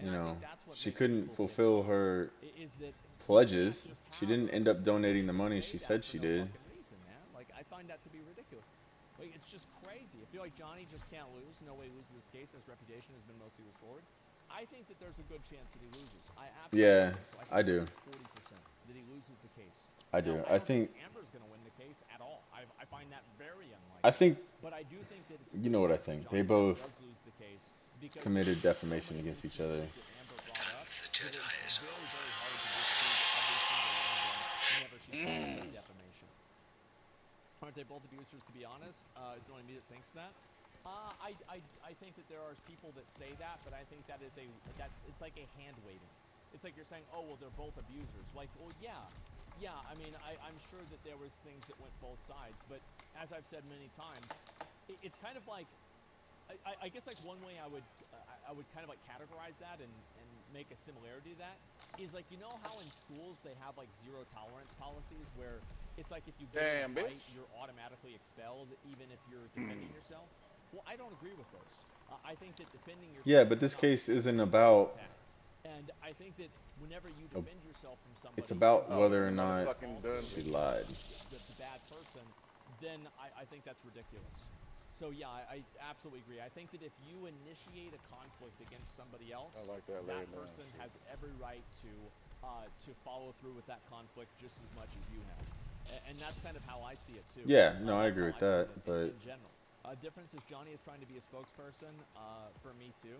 you know, she couldn't fulfill her pledges. She didn't end up donating the money she said she did. Like, I find that to be ridiculous. Like, it's just crazy. I feel like Johnny just can't lose. No way he loses this case. His reputation has been mostly restored. I think that there's a good chance that he loses. I do. 40% that he loses the case. I do. Now, I think Amber's going to win the case at all. I find that very unlikely. I think. But I do think that it's you know what I think? They both committed defamation against each other. Defamation. Aren't they both abusers? To be honest, it's only me that thinks that. I think that there are people that say that, but I think that is it's like a hand waving. It's like you're saying, oh well, they're both abusers. Like, well, yeah. I mean, I'm sure that there was things that went both sides, but as I've said many times, it's kind of like, I guess like one way I would kind of like categorize that and make a similarity to that is like, you know how in schools they have like zero tolerance policies where it's like if you get in a fight, you're automatically expelled even if you're defending yourself? Well, I don't agree with those. I think that defending yourself. Yeah, but this case isn't about. And I think that whenever you defend yourself from somebody, it's about whether or not she lied. The bad person, then I think that's ridiculous. So yeah, I absolutely agree. I think that if you initiate a conflict against somebody else, that person has every right to follow through with that conflict just as much as you have. And that's kind of how I see it too. Yeah, no, I agree with that, but in general. Difference is Johnny is trying to be a spokesperson for Me Too.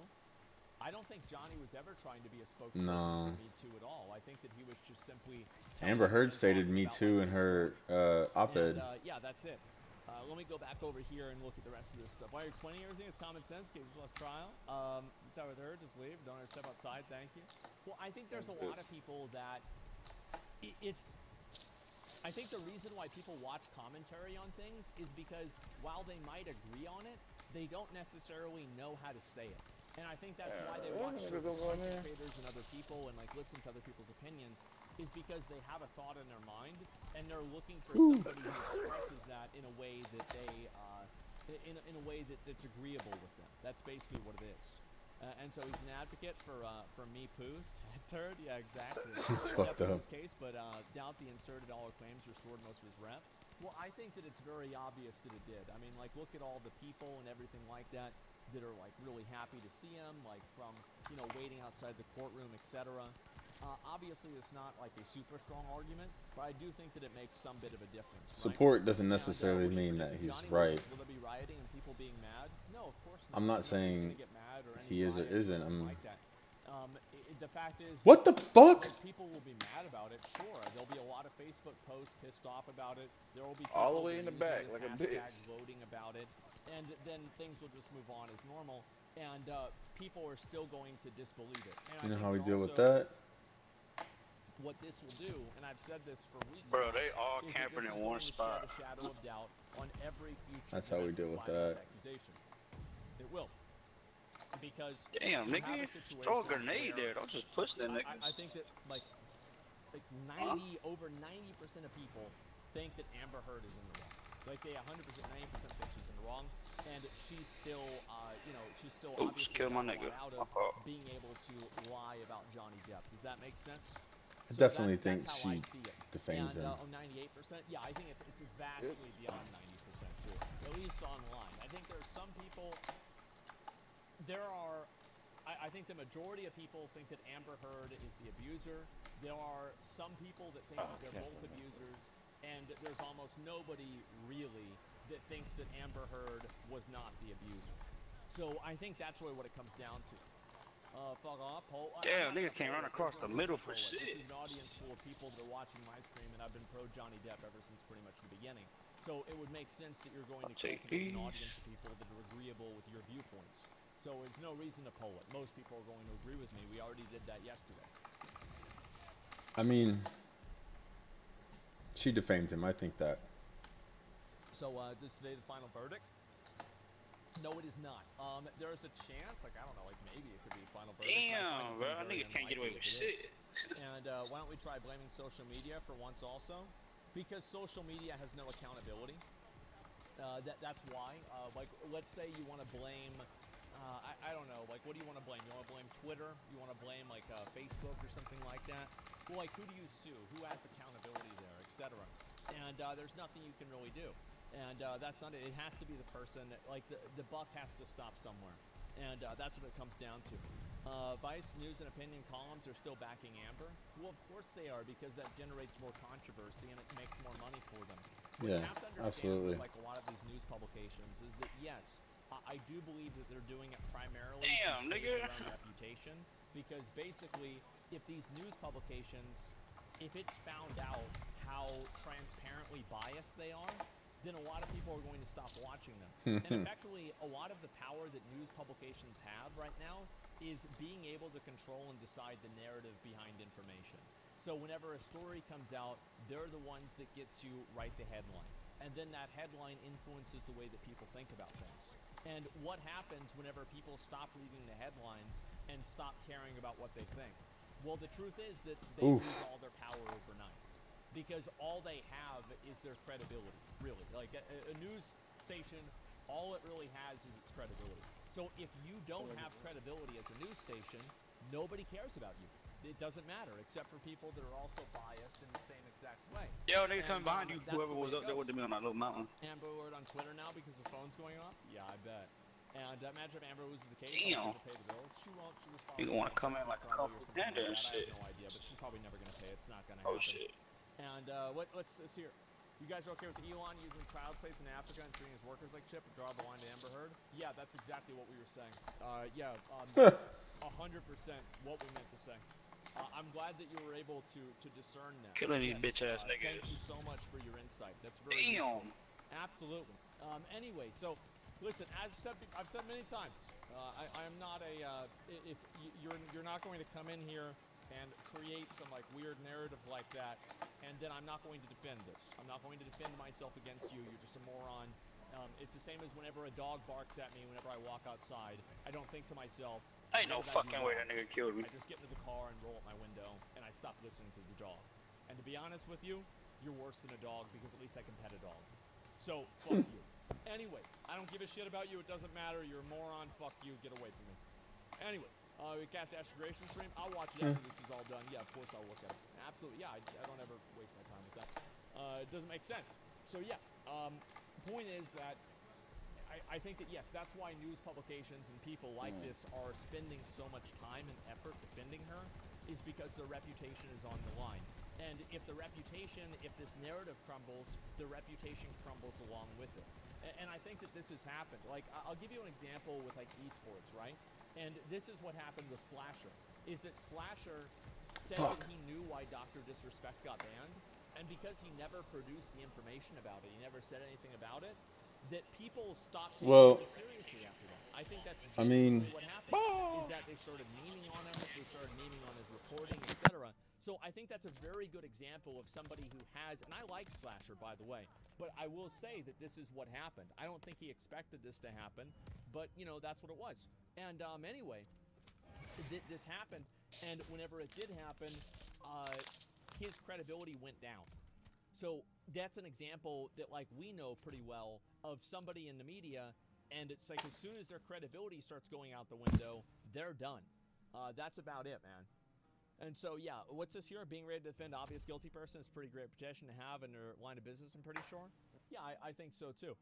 I don't think Johnny was ever trying to be a spokesperson No. for Me Too at all. I think that he was just simply telling Amber it Heard and stated talking Me about, Too like, in his her story. op-ed. And yeah, that's it. Let me go back over here and look at the rest of this stuff. Why you're explaining everything is common sense. Games less trial. Start with her. Just leave. Don't ever step outside. Thank you. Well, I think there's a lot of people that it's. I think the reason why people watch commentary on things is because while they might agree on it, they don't necessarily know how to say it. And I think that's why they watch certain content creators and other people and like listen to other people's opinions, is because they have a thought in their mind and they're looking for somebody who expresses that in a way that they, in a way that's agreeable with them. That's basically what it is. And so he's an advocate for Me Poos. That turd? Yeah, exactly. It's fucked Depp was up. his case, but doubt the inserted all her claims restored most of his rep. Well, I think that it's very obvious that it did. I mean, like, look at all the people and everything like that that are, like, really happy to see him, like, from, you know, waiting outside the courtroom, etc. Obviously, it's not, like, a super strong argument, but I do think that it makes some bit of a difference, right? Support doesn't And, necessarily what do you mean that predict he's Johnny right. loses? Will there be rioting and people being mad? No, of course not. I'm not Nobody's gonna saying get mad or any he is or riots isn't. anything I'm. like that. The fact is, What the fuck? like, people will be mad about it. Sure, there'll be a lot of Facebook posts pissed off about it. There will be people All the way in the using back, this like a hashtag bitch. voting about it, and then things will just move on as normal. And people are still going to disbelieve it. And I You know think how we that deal with also that? what this will do, and I've said this for weeks Bro, now, they all is that camping this in is one going to spot. shed a shadow of doubt on every future That's how we domestic deal with violence that. accusation. It will. Because Damn, you have a nigga. situation Throw a grenade where there. Don't just push that nigga. I think that like over 90% of people think that Amber Heard is in the wrong. Like they 100%, 90% think she's in the wrong, and she's still, you know, she's still Oops, obviously kill my got a nigga. lot out My of fault. being able to lie about Johnny Depp. Does that make sense? I So definitely that's think how I she see it. defames And him. 98%, yeah, I think it's vastly beyond 90% too. At least online. I think there's some people. There are. I think the majority of people think that Amber Heard is the abuser. There are some people that think that they're both abusers, and there's almost nobody really that thinks that Amber Heard was not the abuser. So I think that's really what it comes down to. Fuck off, poll. Damn, niggas can't run across the middle for This shit. is an audience full of people that are watching my stream, and I've been pro Johnny Depp ever since pretty much the beginning. So it would make sense that you're going to take cultivate an these. audience of people that are agreeable with your viewpoints. So there's no reason to poll it. Most people are going to agree with me. We already did that yesterday. I mean, she defamed him. I think that. So is today the final verdict? No, it is not. There's a chance, like I don't know, like maybe it could be a final verdict. Damn, bro. Niggas can't get away with shit. And why don't we try blaming social media for once also? Because social media has no accountability. That's why. Like, let's say you want to blame. I don't know. Like, what do you want to blame? You want to blame Twitter? You want to blame like Facebook or something like that? Well, like, who do you sue? Who has accountability there, etc. And there's nothing you can really do. And that's not it. It has to be the person. Like the buck has to stop somewhere, and that's what it comes down to. Vice News and Opinion columns are still backing Amber. Well, of course they are, because that generates more controversy and it makes more money for them. What you Yeah, have to understand absolutely. with, like a lot of these news publications is that yes, I do believe that they're doing it primarily Damn, to save nigga. their own reputation. Because basically, if these news publications, if it's found out how transparently biased they are, then a lot of people are going to stop watching them. And effectively, a lot of the power that news publications have right now is being able to control and decide the narrative behind information. So whenever a story comes out, they're the ones that get to write the headline. And then that headline influences the way that people think about things. And what happens whenever people stop reading the headlines and stop caring about what they think? Well, the truth is that they lose all their power overnight. Because all they have is their credibility, really. Like a news station, all it really has is its credibility. So if you don't have credibility as a news station, nobody cares about you. It doesn't matter, except for people that are also biased in the same exact way. Yo, nigga And, coming behind you. that's Whoever the way was it up there goes. with me on that little mountain. Amber Alert on Twitter now because the phone's going off? Yeah, I bet. And imagine if Amber loses the case, Damn. she'll pay the bills. She won't. She was You following wanna come in like a Friday or couple something gander and like that. I shit. have no idea, but she's probably never going to pay. It's not going to Oh happen. shit. And let's see here. You guys are okay with Elon using child slaves in Africa and treating his workers like shit, but draw the line to Amber Heard? Yeah, that's exactly what we were saying. That's 100% what we meant to say. I'm glad that you were able to discern that. Killing these Yes, bitch ass Thank niggas. you so much for your insight. That's very useful. Damn. Absolutely. Anyway, so listen, as I've said many times, I am not a. If you're not going to come in here and create some like weird narrative like that, and then I'm not going to defend this. I'm not going to defend myself against you. You're just a moron. It's the same as whenever a dog barks at me whenever I walk outside. I don't think to myself, Ain't no what did I do fucking way wrong? that nigga killed me. I just get into the car and roll up my window, and I stop listening to the dog. And to be honest with you, you're worse than a dog because at least I can pet a dog. So, fuck you. Anyway, I don't give a shit about you. It doesn't matter. You're a moron. Fuck you. Get away from me. Anyway, we cast Astrogration stream. I'll watch it after this is all done. Yeah, of course I'll look at it. Absolutely. Yeah, I don't ever waste my time with that. It doesn't make sense. So, yeah. Point is that I think that, yes, that's why news publications and people like this are spending so much time and effort defending her, is because their reputation is on the line. And if the reputation, if this narrative crumbles, the reputation crumbles along with it. And I think that this has happened. Like, I'll give you an example with, like, esports, right? And this is what happened with Slasher, is that Slasher said that he knew why Dr. Disrespect got banned, and because he never produced the information about it, he never said anything about it, that people stopped taking it seriously after that. I think that's what happened, is that they started memeing on him, they started memeing on his reporting, etc. So I think that's a very good example of somebody who has, and I like Slasher, by the way, but I will say that this is what happened. I don't think he expected this to happen, but, you know, that's what it was. And anyway, this happened, and whenever it did happen, his credibility went down. So that's an example that, like, we know pretty well of somebody in the media, and it's like as soon as their credibility starts going out the window, they're done. That's about it, man. And so, yeah, what's this here? Being ready to defend obvious guilty person is a pretty great protection to have in their line of business, I'm pretty sure. Yeah, I think so, too.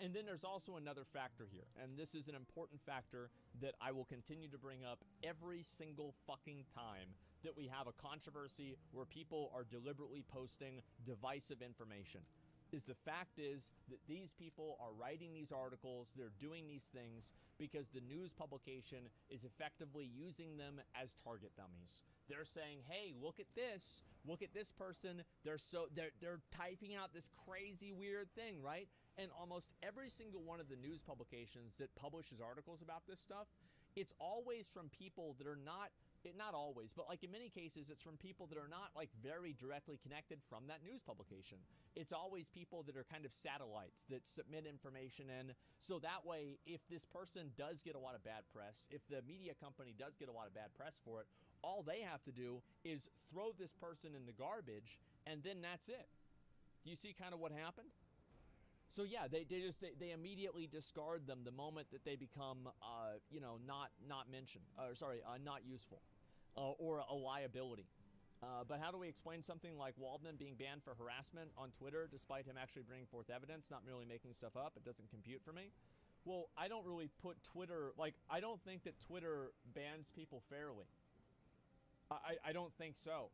And then there's also another factor here, and this is an important factor that I will continue to bring up every single fucking time that we have a controversy where people are deliberately posting divisive information. The fact is that these people are writing these articles, they're doing these things because the news publication is effectively using them as target dummies. They're saying, hey, look at this person, they're typing out this crazy weird thing, right? And almost every single one of the news publications that publishes articles about this stuff, it's always from people that are not always, but like in many cases, it's from people that are not like very directly connected from that news publication. It's always people that are kind of satellites that submit information in. So that way, if this person does get a lot of bad press, if the media company does get a lot of bad press for it, all they have to do is throw this person in the garbage, and then that's it. Do you see kind of what happened? So yeah, they immediately discard them the moment that they become, not mentioned, not useful, or a liability. But how do we explain something like Waldman being banned for harassment on Twitter, despite him actually bringing forth evidence, not merely making stuff up? It doesn't compute for me. Well, I don't really put Twitter, I don't think that Twitter bans people fairly. I don't think so.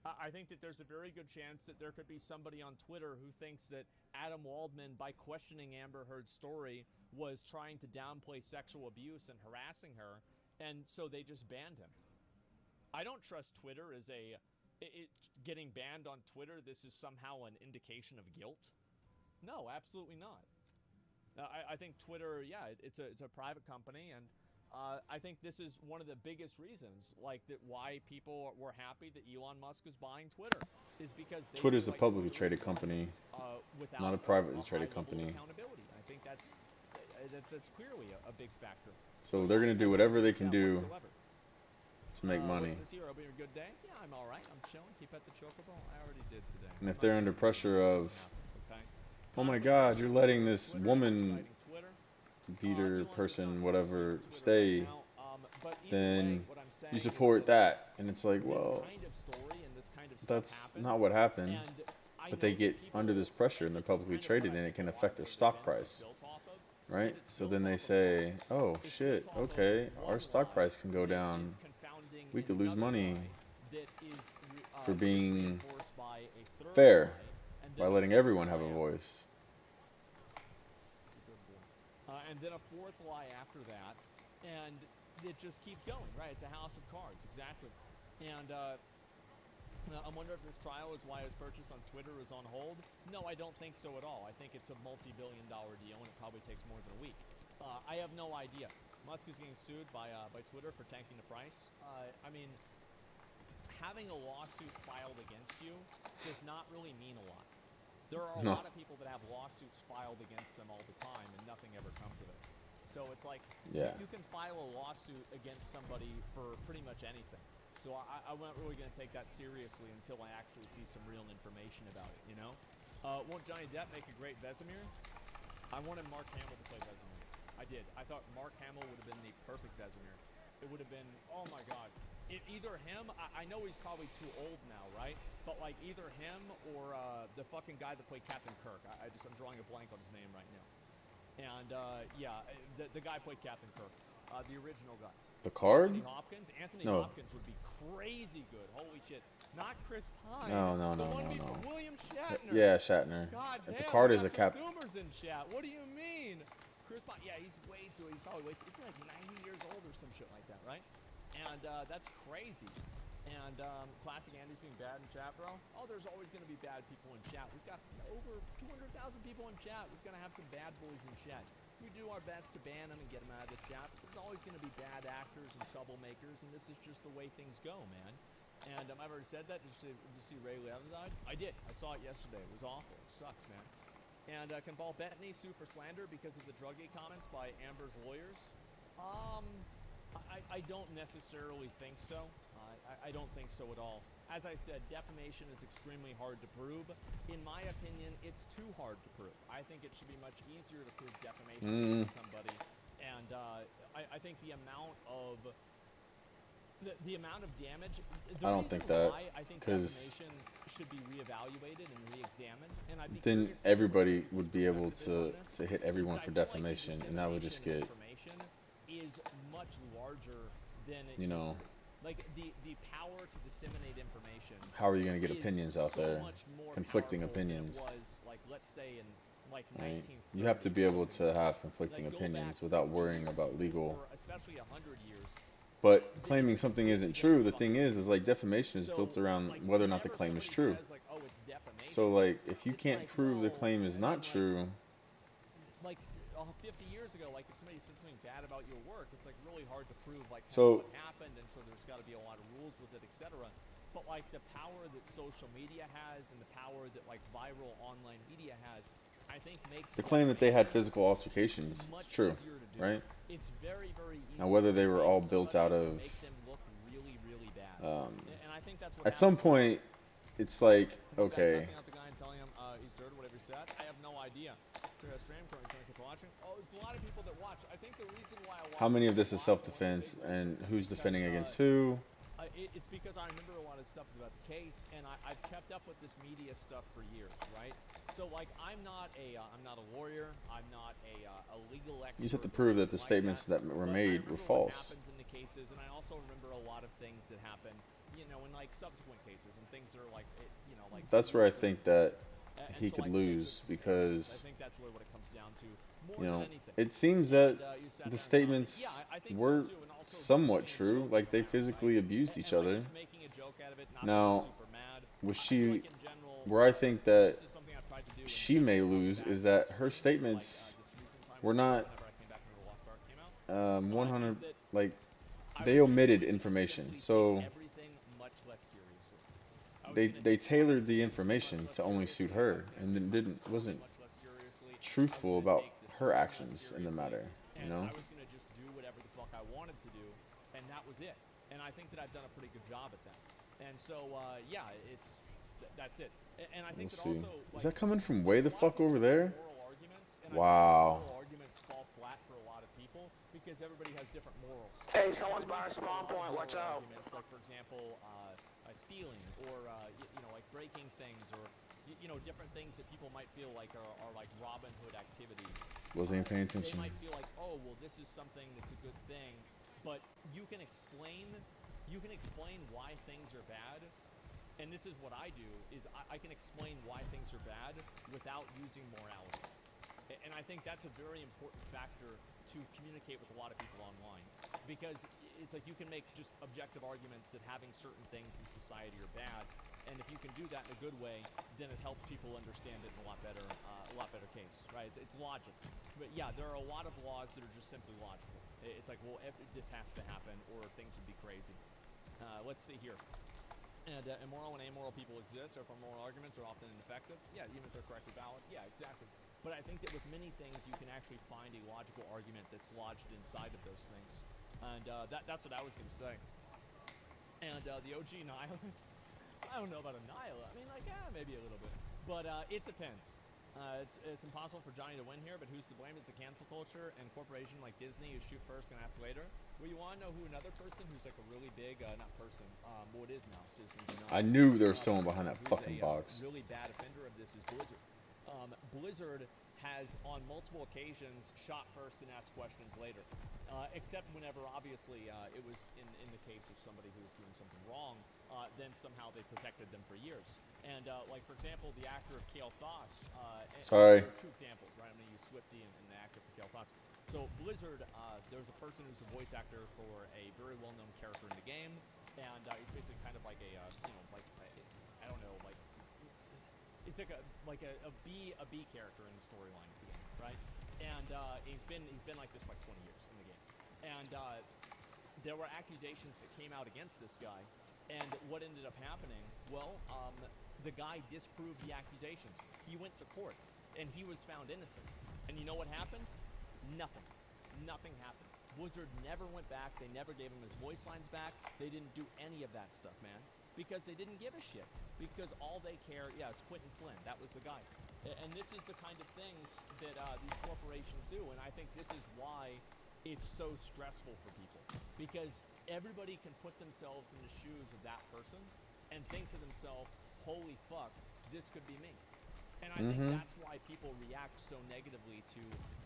I think that there's a very good chance that there could be somebody on Twitter who thinks that Adam Waldman, by questioning Amber Heard's story, was trying to downplay sexual abuse and harassing her, and so they just banned him. I don't trust Twitter as getting banned on Twitter, this is somehow an indication of guilt. No, absolutely not. I think Twitter, yeah, it's a private company, and I think this is one of the biggest reasons, why people were happy that Elon Musk is buying Twitter, is because Twitter's a publicly traded company, not a privately traded company. Accountability. I think that's clearly a big factor. So they're gonna do whatever they can do to make money. What's this here? Hope you had a good day? Yeah, I'm all right. I'm chilling. Keep at the chocobo. I already did today. And if they're under pressure of, oh my God, you're letting this woman beater person, whatever, stay, then you support that. And it's like, well, that's not what happened. But they get under this pressure and they're publicly traded and it can affect their stock price. Right? So then they say, oh shit, okay, our stock price can go down. We could lose money for being fair And by then a letting fourth everyone have a lie voice. and then a fourth lie after that, and it just keeps going, right? It's a house of cards, exactly. And I wonder if this trial is why his purchase on Twitter is on hold. No, I don't think so at all. I think it's a multi-billion-dollar deal, and it probably takes more than a week. I have no idea. Musk is getting sued by Twitter for tanking the price. I mean, having a lawsuit filed against you does not really mean a lot. There are a No. lot of people that have lawsuits filed against them all the time, and nothing ever comes of it. So it's like, Yeah. you can file a lawsuit against somebody for pretty much anything. So I'm not really going to take that seriously until I actually see some real information about it, you know? Won't Johnny Depp make a great Vesemir? I wanted Mark Hamill to play Vesemir. I did. I thought Mark Hamill would have been the perfect Vesemir. It would have been, oh my god. Either him, I know he's probably too old now, right? But like either him or the fucking guy that played Captain Kirk. I'm drawing a blank on his name right now. And yeah, the guy played Captain Kirk, the original guy. The card? Anthony No. Hopkins would be crazy good. Holy shit. Not Chris Pine. No. The one from William Shatner. Yeah, Shatner. God damn, Picard I is a got cap. some Zoomers in chat. What do you mean? Chris Pine, yeah, he's probably way too, he's like 90 years old or some shit like that, right? And that's crazy. And Classic Andy's being bad in chat, bro. Oh, there's always going to be bad people in chat. We've got over 200,000 people in chat. We're going to have some bad boys in chat. We do our best to ban them and get them out of the chat. But there's always going to be bad actors and troublemakers, and this is just the way things go, man. And I've already said that. Did you see Ray Liotta died? I did. I saw it yesterday. It was awful. It sucks, man. And can Paul Bettany sue for slander because of the druggy comments by Amber's lawyers? I don't necessarily think so. I don't think so at all. As I said, defamation is extremely hard to prove. In my opinion, it's too hard to prove. I think it should be much easier to prove defamation against somebody. And I think the amount of damage. I don't think that, I think because defamation should be reevaluated and re-examined. And I'd be then curious to everybody hear would be able perspective to is on this, hit everyone because for I feel like the defamation, and that would just get, dissemination of information is much larger than it you know, used to be. Like the power to disseminate information. how are you going to get is opinions out so there? much more Conflicting powerful than it opinions. was, like, let's say in like Right? 1930 You have to be or able something to like have that. conflicting Like, go opinions back without 50 worrying years about legal. or especially 100 years. But claiming something isn't true, the thing is like defamation is So, built around like, whether or not the whenever claim is somebody true. says, like, oh, it's defamation, So like, if you it's can't like, prove the well, claim is and not then, true, like 50 years ago, like if somebody said something bad about your work, it's like really hard to prove like So- what happened, and so there's got to be a lot of rules with it, etc. But like the power that social media has and the power that like viral online media has, I think makes the claim that they had defamation physical altercations, much true, easier to do. right? It's very, very easy. Now whether to they were defame all built out somebody and of, make them look really, really bad. And I think that's what at some happened. point, it's like, The guy okay, cussing out the guy and telling him he's dirt or whatever he said. I have no idea. So a stream going to keep watching. Oh, it's a lot of people that watch. I think the reason why a lot how many of people this is watch, one of the self-defense big and reasons is who's because, defending against who? It's because I remember a lot of stuff about the case, and I've kept up with this media stuff for years, right? So like, I'm not a lawyer. I'm not a legal expert. You just have to prove that the like statements that were but I made were remember what false. happens in the cases, and I also remember a lot of things that happen, you know, in like subsequent cases and things that are like, you know, like. That's where I recent. think that And he so, could like, lose I because, think that's really what it comes down to. More you know, than anything. it seems that And, you sat the there and statements thought, yeah, I think so were too, and also somewhat being true, joking like they around, physically right? abused each And, other. like, just making a joke out of it, not Now, being super mad. was I feel she, like in general, where I think that this is something I've tried to do in she general, may going lose back is to that this her recent, statements this recent time were not whenever I came back from the Lost Ark came out, 100, is that like I they was just omitted going to information, simply so take everything much less seriously. I was they gonna they take tailored the things information much to less only suit seriously. I her was gonna and then take didn't this wasn't much less seriously. I was truthful gonna about take this her film less actions in the seriously, matter, you and know? I was gonna just do whatever the fuck I wanted to do, and that was it. And I think that I've done a pretty good job at that. And so, yeah, that's it. And I think We'll that see. also, Is like, that coming from a way the lot of fuck people over have there? moral arguments, and I think Wow. moral arguments fall flat for a lot of people because everybody has different morals. Hey, someone's Everybody buying has Spawn a lot of Point, watch moral out. arguments, like for example, stealing or you know, like breaking things or you know, different things that people might feel like are like Robin Hood activities. Wasn't even paying They attention. might feel like, oh, well, this is something that's a good thing, but you can explain why things are bad And this is what I do, is I can explain why things are bad without using morality. And I think that's a very important factor to communicate with a lot of people online. Because it's like you can make just objective arguments that having certain things in society are bad. And if you can do that in a good way, then it helps people understand it in a lot better case, right? It's logic. But yeah, there are a lot of laws that are just simply logical. It's like, well, this has to happen or things would be crazy. Let's see here. And immoral and amoral people exist, therefore moral arguments are often ineffective. Yeah, even if they're correctly valid. Yeah, exactly. But I think that with many things, you can actually find a logical argument that's lodged inside of those things. And that's what I was going to say. And the OG nihilist, I don't know about a nihilist. I mean, like, yeah, maybe a little bit. But it depends. It's impossible for Johnny to win here, but who's to blame? It's the cancel culture and corporation like Disney who shoot first and ask later. Well, you want to know who another person who's like a really big, not person, well it is now, Citizens United. I knew there was someone behind that fucking box. Really bad offender of this is Blizzard. Blizzard has on multiple occasions shot first and asked questions later. Except whenever, obviously, it was in the case of somebody who was doing something wrong, then somehow they protected them for years. And, like, for example, the actor of Kale Thoss. Sorry. There are two examples, right? I'm going to use Swifty and the actor for Kale Thoss. So, Blizzard, there's a person who's a voice actor for a very well-known character in the game, and he's basically kind of like a, I don't know, like, it's like a B character in the storyline of the game, right? And he's been like this for like 20 years in the game. And there were accusations that came out against this guy. And what ended up happening? Well, the guy disproved the accusations. He went to court, and he was found innocent. And you know what happened? Nothing. Nothing happened. Blizzard never went back. They never gave him his voice lines back. They didn't do any of that stuff, man. Because they didn't give a shit. Because all they care, yeah, it's Quentin Flynn. That was the guy. And this is the kind of things that these corporations do. And I think this is why it's so stressful for people. Because everybody can put themselves in the shoes of that person and think to themselves, holy fuck, this could be me. And I think that's why people react so negatively to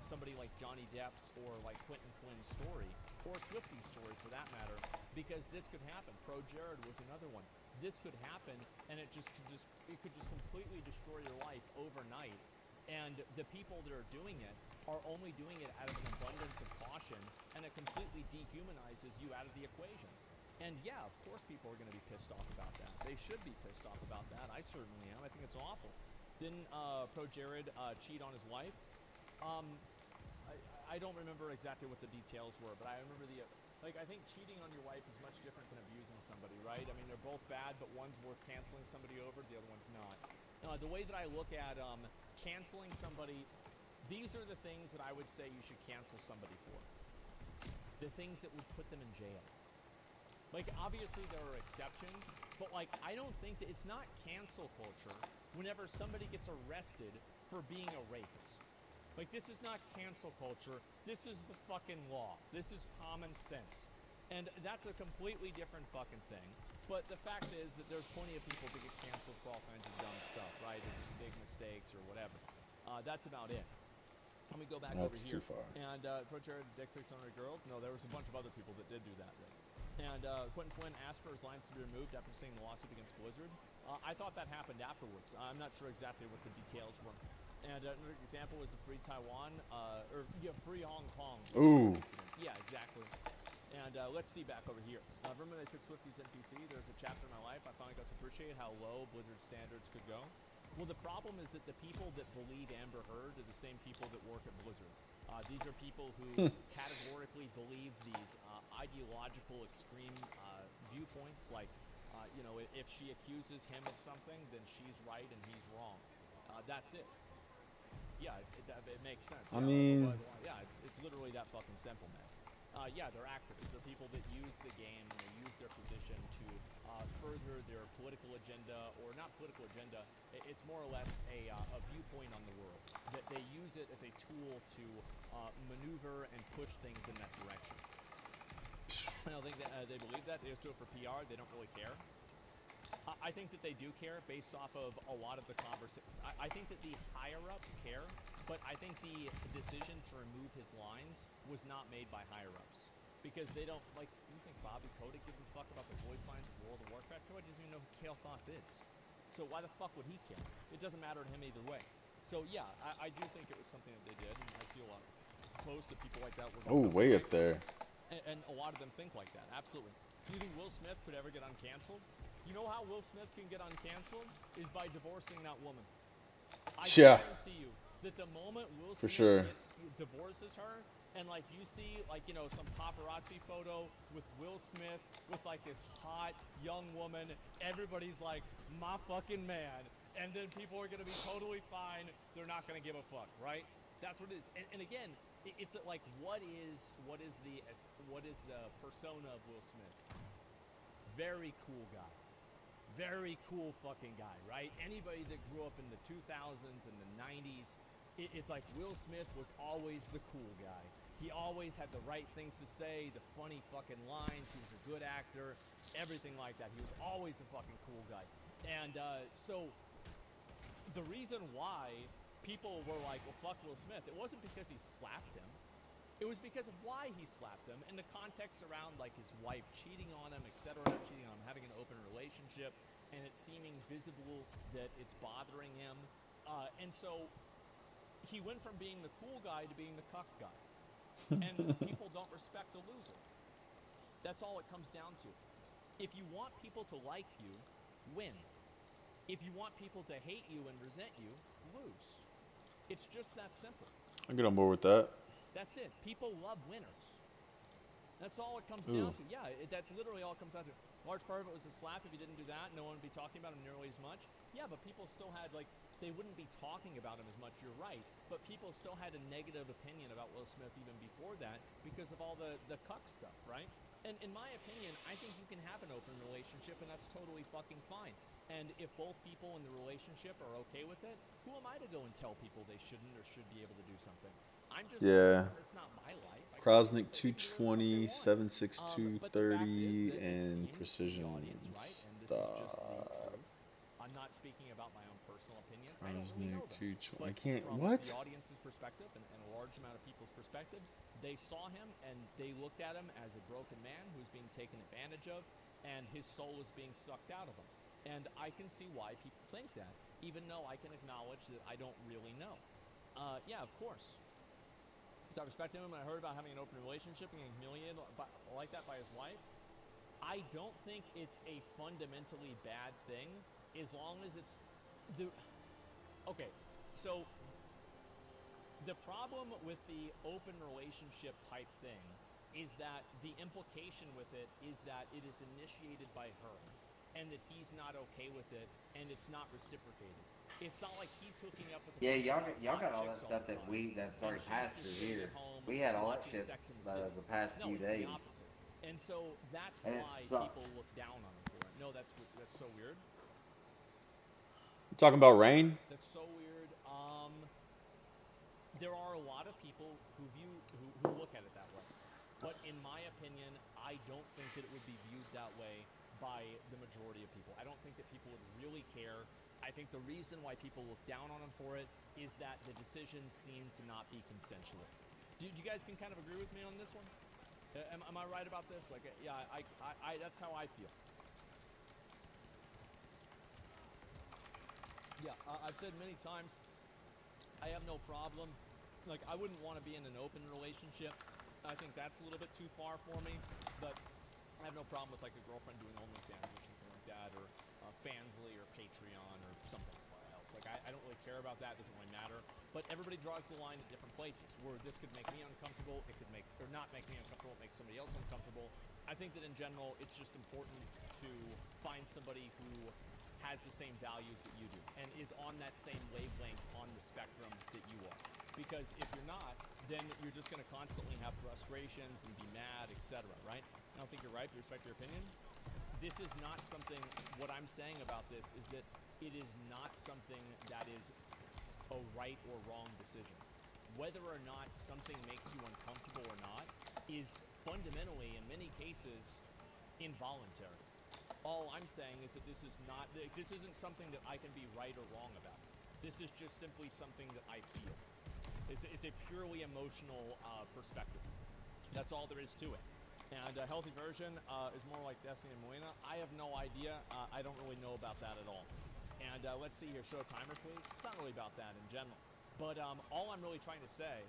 somebody like Johnny Depp's or like Quentin Flynn's story, or Swifty's story for that matter, because this could happen. Pro Jared was another one. This could happen, and it could just completely destroy your life overnight. And the people that are doing it are only doing it out of an abundance of caution, and it completely dehumanizes you out of the equation. And yeah, of course people are going to be pissed off about that. They should be pissed off about that. I certainly am. I think it's awful. Didn't Pro Jared cheat on his wife? I don't remember exactly what the details were, but I remember I think cheating on your wife is much different than abusing somebody, right? I mean, they're both bad, but one's worth canceling somebody over, the other one's not. The way that I look at canceling somebody, these are the things that I would say you should cancel somebody for. The things that would put them in jail. Like, obviously there are exceptions, but like, I don't think that it's not cancel culture whenever somebody gets arrested for being a rapist. Like, this is not cancel culture. This is the fucking law. This is common sense. And that's a completely different fucking thing. But the fact is that there's plenty of people that get canceled for all kinds of dumb stuff, right? They're just big mistakes or whatever. That's about it. Let me go back over here. That's too far. And Pro Jared dick pics on her girl. No, there was a bunch of other people that did do that. Right? And Quentin Flynn asked for his lines to be removed after seeing the lawsuit against Blizzard. I thought that happened afterwards. I'm not sure exactly what the details were. And another example was the Free Taiwan, Free Hong Kong. Ooh. Yeah, exactly. And let's see back over here. Remember they took Swifty's NPC? There's a chapter in my life I finally got to appreciate how low Blizzard standards could go. Well, the problem is that the people that believe Amber Heard are the same people that work at Blizzard. These are people who categorically believe these ideological extreme viewpoints, like, if she accuses him of something, then she's right and he's wrong. That's it. Yeah, it makes sense. I mean... Yeah, it's literally that fucking simple, man. Yeah, they're activists. They're people that use the game and they use their position to further their political agenda, or not political agenda. It's more or less a viewpoint on the world. That they use it as a tool to maneuver and push things in that direction. I don't think that they believe that. They just do it for PR. They don't really care. I think that they do care based off of a lot of the conversation. I think that the higher-ups care, but I think the decision to remove his lines was not made by higher-ups. because they don't like. You think Bobby Kotick gives a fuck about the voice lines of World of Warcraft? He doesn't even know who Kael'thas is. So why the fuck would he care? It doesn't matter to him either way. So yeah, I do think it was something that they did, and I see a lot of posts that people like that were. Oh, way up there. And a lot of them think like that. Absolutely. Do you think Will Smith could ever get uncanceled? You know how Will Smith can get uncanceled is by divorcing that woman. I guarantee you that the moment Will Smith divorces her, and like you see like, you know, some paparazzi photo with Will Smith with like this hot young woman, everybody's like, my fucking man, and then people are gonna be totally fine. They're not gonna give a fuck, right? That's what it is. And again, it's like, what is the persona of Will Smith? Very cool guy. Very cool fucking guy, right? Anybody that grew up in the 2000s and the 90s, it's like Will Smith was always the cool guy. He always had the right things to say, the funny fucking lines. He was a good actor, everything like that. He was always a fucking cool guy. And so the reason why people were like, well, fuck Will Smith, it wasn't because he slapped him. It was because of why he slapped him, and the context around like his wife cheating on him, etc., not cheating on him, having an open relationship, and it seeming visible that it's bothering him. And so he went from being the cool guy to being the cuck guy. And people don't respect a loser. That's all it comes down to. If you want people to like you, win. If you want people to hate you and resent you, lose. It's just that simple. I get on board with that. That's it. People love winners. That's all it comes down to. Yeah, that's literally all it comes down to. Large part of it was a slap. If you didn't do that, no one would be talking about him nearly as much. Yeah, but people still had, like, they wouldn't be talking about him as much, you're right. But people still had a negative opinion about Will Smith even before that because of all the cuck stuff, right? And in my opinion, I think you can have an open relationship, and that's totally fucking fine. And if both people in the relationship are okay with it, who am I to go and tell people they shouldn't or should be able to do something? I'm just, it's not my life. Krosnick 220, 762, 30, and precision stop. I'm not speaking about my own personal opinion. Krosnick 220. I But can't. from What? the audience's perspective and a large amount of people's perspective, they saw him and they looked at him as a broken man who's being taken advantage of, and his soul is being sucked out of him. And I can see why people think that, even though I can acknowledge that I don't really know. Yeah, of course. So I respect him, and I heard about having an open relationship and getting humiliated like that by his wife. I don't think it's a fundamentally bad thing, as long as it's okay. So the problem with the open relationship type thing is that the implication with it is that it is initiated by her, and that he's not okay with it, and it's not reciprocated. It's not like he's hooking up with. Yeah, y'all got all that stuff that's already passed through here. We had all that shit the past few days. The opposite. And so that's why people look down on him for it. No, that's so weird. You talking about Rain? That's so weird. There are a lot of people who look at it that way. But in my opinion, I don't think that it would be viewed that way by the majority of people. I don't think that people would really care. I think the reason why people look down on him for it is that the decisions seem to not be consensual. Do you guys can kind of agree with me on this one? Am I right about this? Like, yeah, I that's how I feel. Yeah, I've said many times, I have no problem. Like, I wouldn't want to be in an open relationship. I think that's a little bit too far for me, but I have no problem with, like, a girlfriend doing OnlyFans or something like that, or Fansly or Patreon or something else. Like, I don't really care about that. It doesn't really matter. But everybody draws the line at different places, where this could make me uncomfortable, it could make, or not make me uncomfortable, it makes somebody else uncomfortable. I think that in general, it's just important to find somebody who has the same values that you do and is on that same wavelength on the spectrum that you are. Because if you're not, then you're just going to constantly have frustrations and be mad, etc., right? I don't think you're right, but respect your opinion. This is not something, what I'm saying about this is that it is not something that is a right or wrong decision. Whether or not something makes you uncomfortable or not is fundamentally, in many cases, involuntary. All I'm saying is that this isn't something that I can be right or wrong about. This is just simply something that I feel. It's a purely emotional perspective. That's all there is to it. And a healthy version is more like Destiny and Molina. I have no idea. I don't really know about that at all. And let's see here. Show a timer, please. It's not really about that in general. But all I'm really trying to say,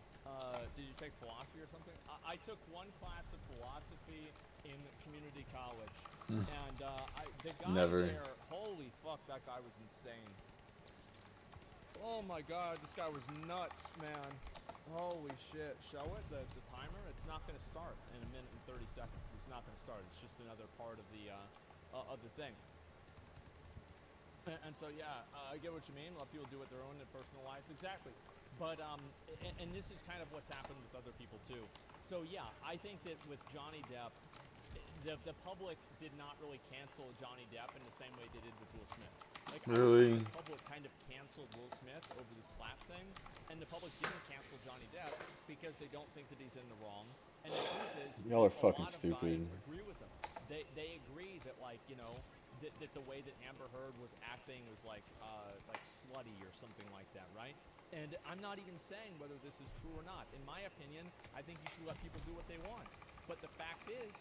did you take philosophy or something? I took one class of philosophy in community college. And the guy Never. there, holy fuck, that guy was insane. Oh my god, this guy was nuts, man. Holy shit. Show it, the timer. It's not going to start in a minute and 30 seconds. It's not going to start. It's just another part of the thing. And so, yeah, I get what you mean. Let people do what their own personal lives. Exactly. But, and this is kind of what's happened with other people, too. So, yeah, I think that with Johnny Depp, the public did not really cancel Johnny Depp in the same way they did with Will Smith. Like, Really? I would say the public kind of canceled Will Smith over the slap thing, and the public didn't cancel Johnny Depp because they don't think that he's in the wrong. And the truth is, Y'all are a fucking lot of stupid. guys agree with him. They agree that, like, you know, that the way that Amber Heard was acting was like slutty or something like that, right? And I'm not even saying whether this is true or not. In my opinion, I think you should let people do what they want. But the fact is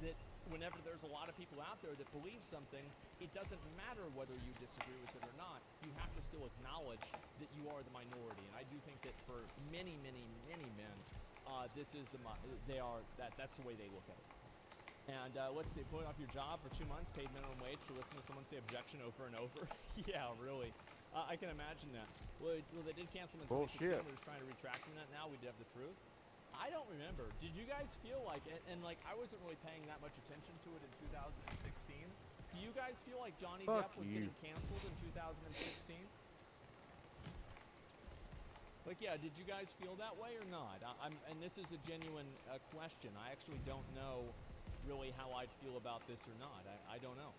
that whenever there's a lot of people out there that believe something, it doesn't matter whether you disagree with it or not. You have to still acknowledge that you are the minority. And I do think that for many, many, many men, this is that's the way they look at it. And let's see, pulling off your job for 2 months, paid minimum wage to listen to someone say objection over and over. Yeah, really. I can imagine that. Well, they did cancel him in 2016. We're just trying to retract from that now. We did have the truth. I don't remember. Did you guys feel like, and like I wasn't really paying that much attention to it in 2016. Do you guys feel like Johnny Depp was getting canceled in 2016? Like, yeah, did you guys feel that way or not? And this is a genuine question. I actually don't know really how I'd feel about this or not. I don't know.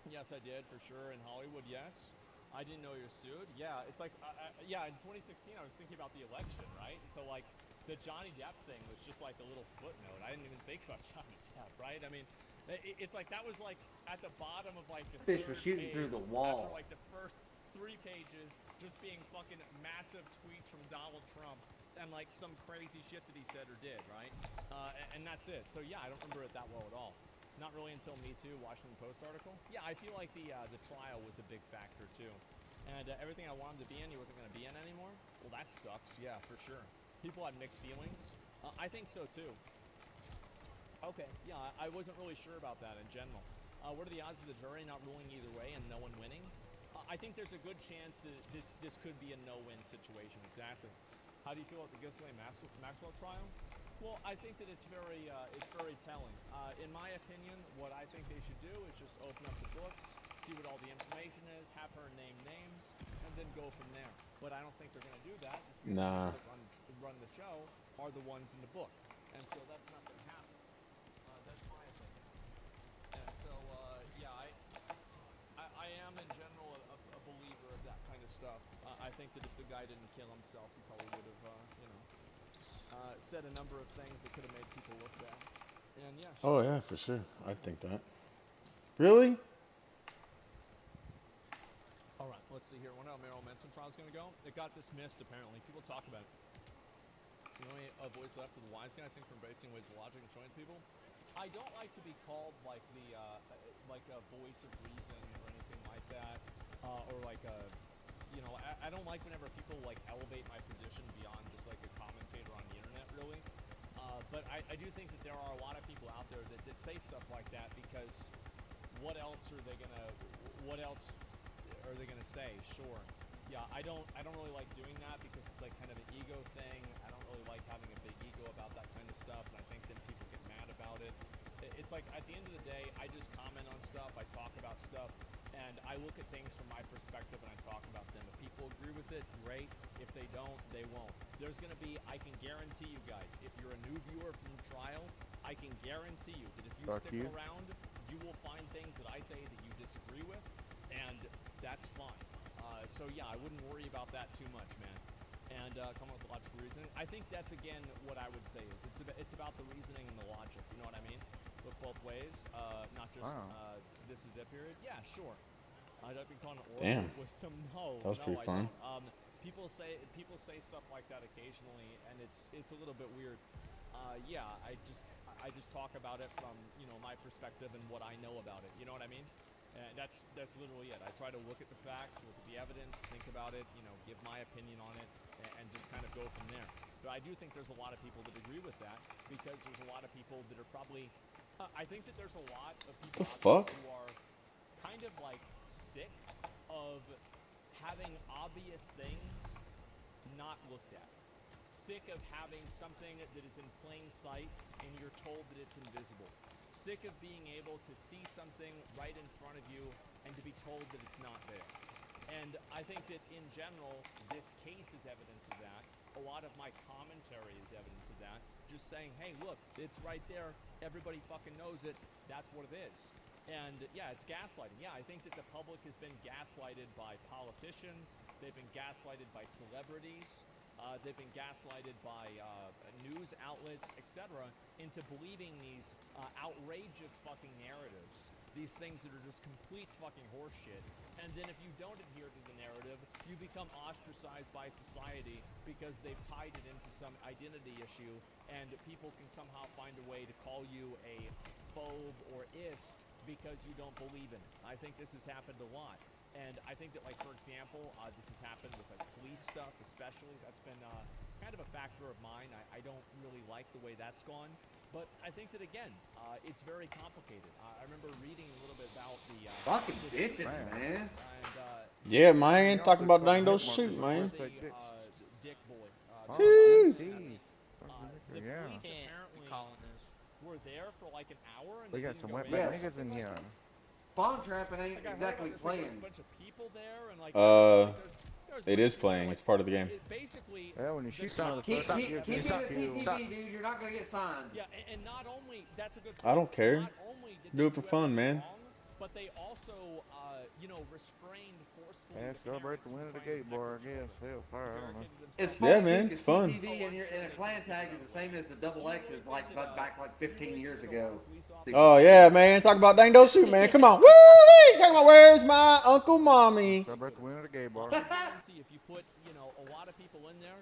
Yes, I did, for sure. In Hollywood, yes. I didn't know you were sued. Yeah, it's like, yeah, in 2016, I was thinking about the election, right? So, like, the Johnny Depp thing was just like a little footnote. I didn't even think about Johnny Depp, right? I mean, it's like that was like at the bottom of like the Fish third was shooting page through the wall. after like the first 3 pages just being fucking massive tweets from Donald Trump and like some crazy shit that he said or did, right? And that's it. So yeah, I don't remember it that well at all. Not really until Me Too, Washington Post article. Yeah, I feel like the trial was a big factor too. And everything I wanted to be in, he wasn't going to be in anymore. Well, that sucks. Yeah, for sure. People had mixed feelings. I think so too. Okay, yeah, I wasn't really sure about that in general. What are the odds of the jury not ruling either way and no one winning? I think there's a good chance that this could be a no-win situation. Exactly. How do you feel about the Ghislaine Maxwell trial? Well, I think that it's very telling. In my opinion, what I think they should do is just open up the books, see what all the information is, have her name names, and then go from there. But I don't think they're going to do that. Just because Nah. the people that run the show are the ones in the book, and so that's not going to happen. That's my opinion. And so, yeah, I am in general a believer of that kind of stuff. I think that if the guy didn't kill himself, he probably would have, said a number of things that could have made people look bad. And yeah. Oh yeah, for sure. I think that. Really? All right, let's see here. Wonder how Marilyn Manson trial is going to go. It got dismissed apparently. People talk about it. The only voice left of the wise guy, I think, from embracing ways of logic and showing people. I don't like to be called like like a voice of reason or anything like that, or like a, you know, I don't like whenever people like elevate my position beyond just like a commentator on the internet, really. But I do think that there are a lot of people out there that say stuff like that because what else are they gonna say? Sure. Yeah, I don't really like doing that because it's like kind of an ego thing. I don't really like having a big ego about that kind of stuff, and I think then people get mad about it. It's like at the end of the day, I just comment on stuff, I talk about stuff, and I look at things from my perspective and I talk about them. If people agree with it, great. If they don't, they won't. There's gonna be, I can guarantee you guys, if you're a new viewer from the trial, I can guarantee you that if you stick around, you will find things that I say that you disagree with, and that's fine. So yeah, I wouldn't worry about that too much, man. And come up with logical reasoning. I think that's again what I would say is it's about the reasoning and the logic. You know what I mean? Look both ways, not just this is it period. Yeah, sure. I'd be calling it Damn. with some no. That was pretty fun. People say stuff like that occasionally, and it's a little bit weird. Yeah, I just I just talk about it from, you know, my perspective and what I know about it. You know what I mean? And that's literally it. I try to look at the facts, look at the evidence, think about it, you know, give my opinion on it, and just kind of go from there. But I do think there's a lot of people that agree with that, because there's a lot of people that are probably, I think that there's a lot of people The out fuck? there who are kind of like sick of having obvious things not looked at. Sick of having something that is in plain sight and you're told that it's invisible. Sick of being able to see something right in front of you and to be told that it's not there. And I think that in general, this case is evidence of that. A lot of my commentary is evidence of that. Just saying, hey, look, it's right there. Everybody fucking knows it. That's what it is. And yeah, it's gaslighting. Yeah, I think that the public has been gaslighted by politicians. They've been gaslighted by celebrities. They've been gaslighted by news outlets, etc., into believing these outrageous fucking narratives. These things that are just complete fucking horseshit. And then if you don't adhere to the narrative, you become ostracized by society because they've tied it into some identity issue, and people can somehow find a way to call you a phobe or ist because you don't believe in it. I think this has happened a lot. And I think that, like, for example, this has happened with, like, police stuff especially. That's been kind of a factor of mine. I don't really like the way that's gone. But I think that, again, it's very complicated. I remember reading a little bit about the... Fucking bitches, man. And, Yeah, man. Talk about Dangdo shoot, man. Dick boy. Jeez. The Yeah. police Can't apparently be calling this. were there for like an hour and We they got didn't some go wetback in. niggas in here. Spawn trapping ain't Like, I heard exactly about this, like, there's playing. a bunch of people there and like there's It is playing. It's part of the game. Basically, Yeah, when you shoot the something, cops- stop Keep you. it a Stop you. Stop. TTV, dude. You're not gonna get signed. Yeah, and not only that's a good. I don't care. Not only did Do they it for fun, everything man. wrong, but they also, you know, restrained forcefully. Yeah, the celebrate the parents win of the from trying to gate bar, I protect their guess. Hell, fire, I don't know. children. It's Barricaded fun, Yeah, too, man, 'cause it's fun. TTV and a clan tag is the same as the double X's, like back like 15 years ago. Oh yeah, man. Talk about Dangdo shoot, man. Come on. Woo! Talking about where's my Uncle Mommy? Celebrate the win of the gay bar. Guarantee if you put, you know, a lot of people in there,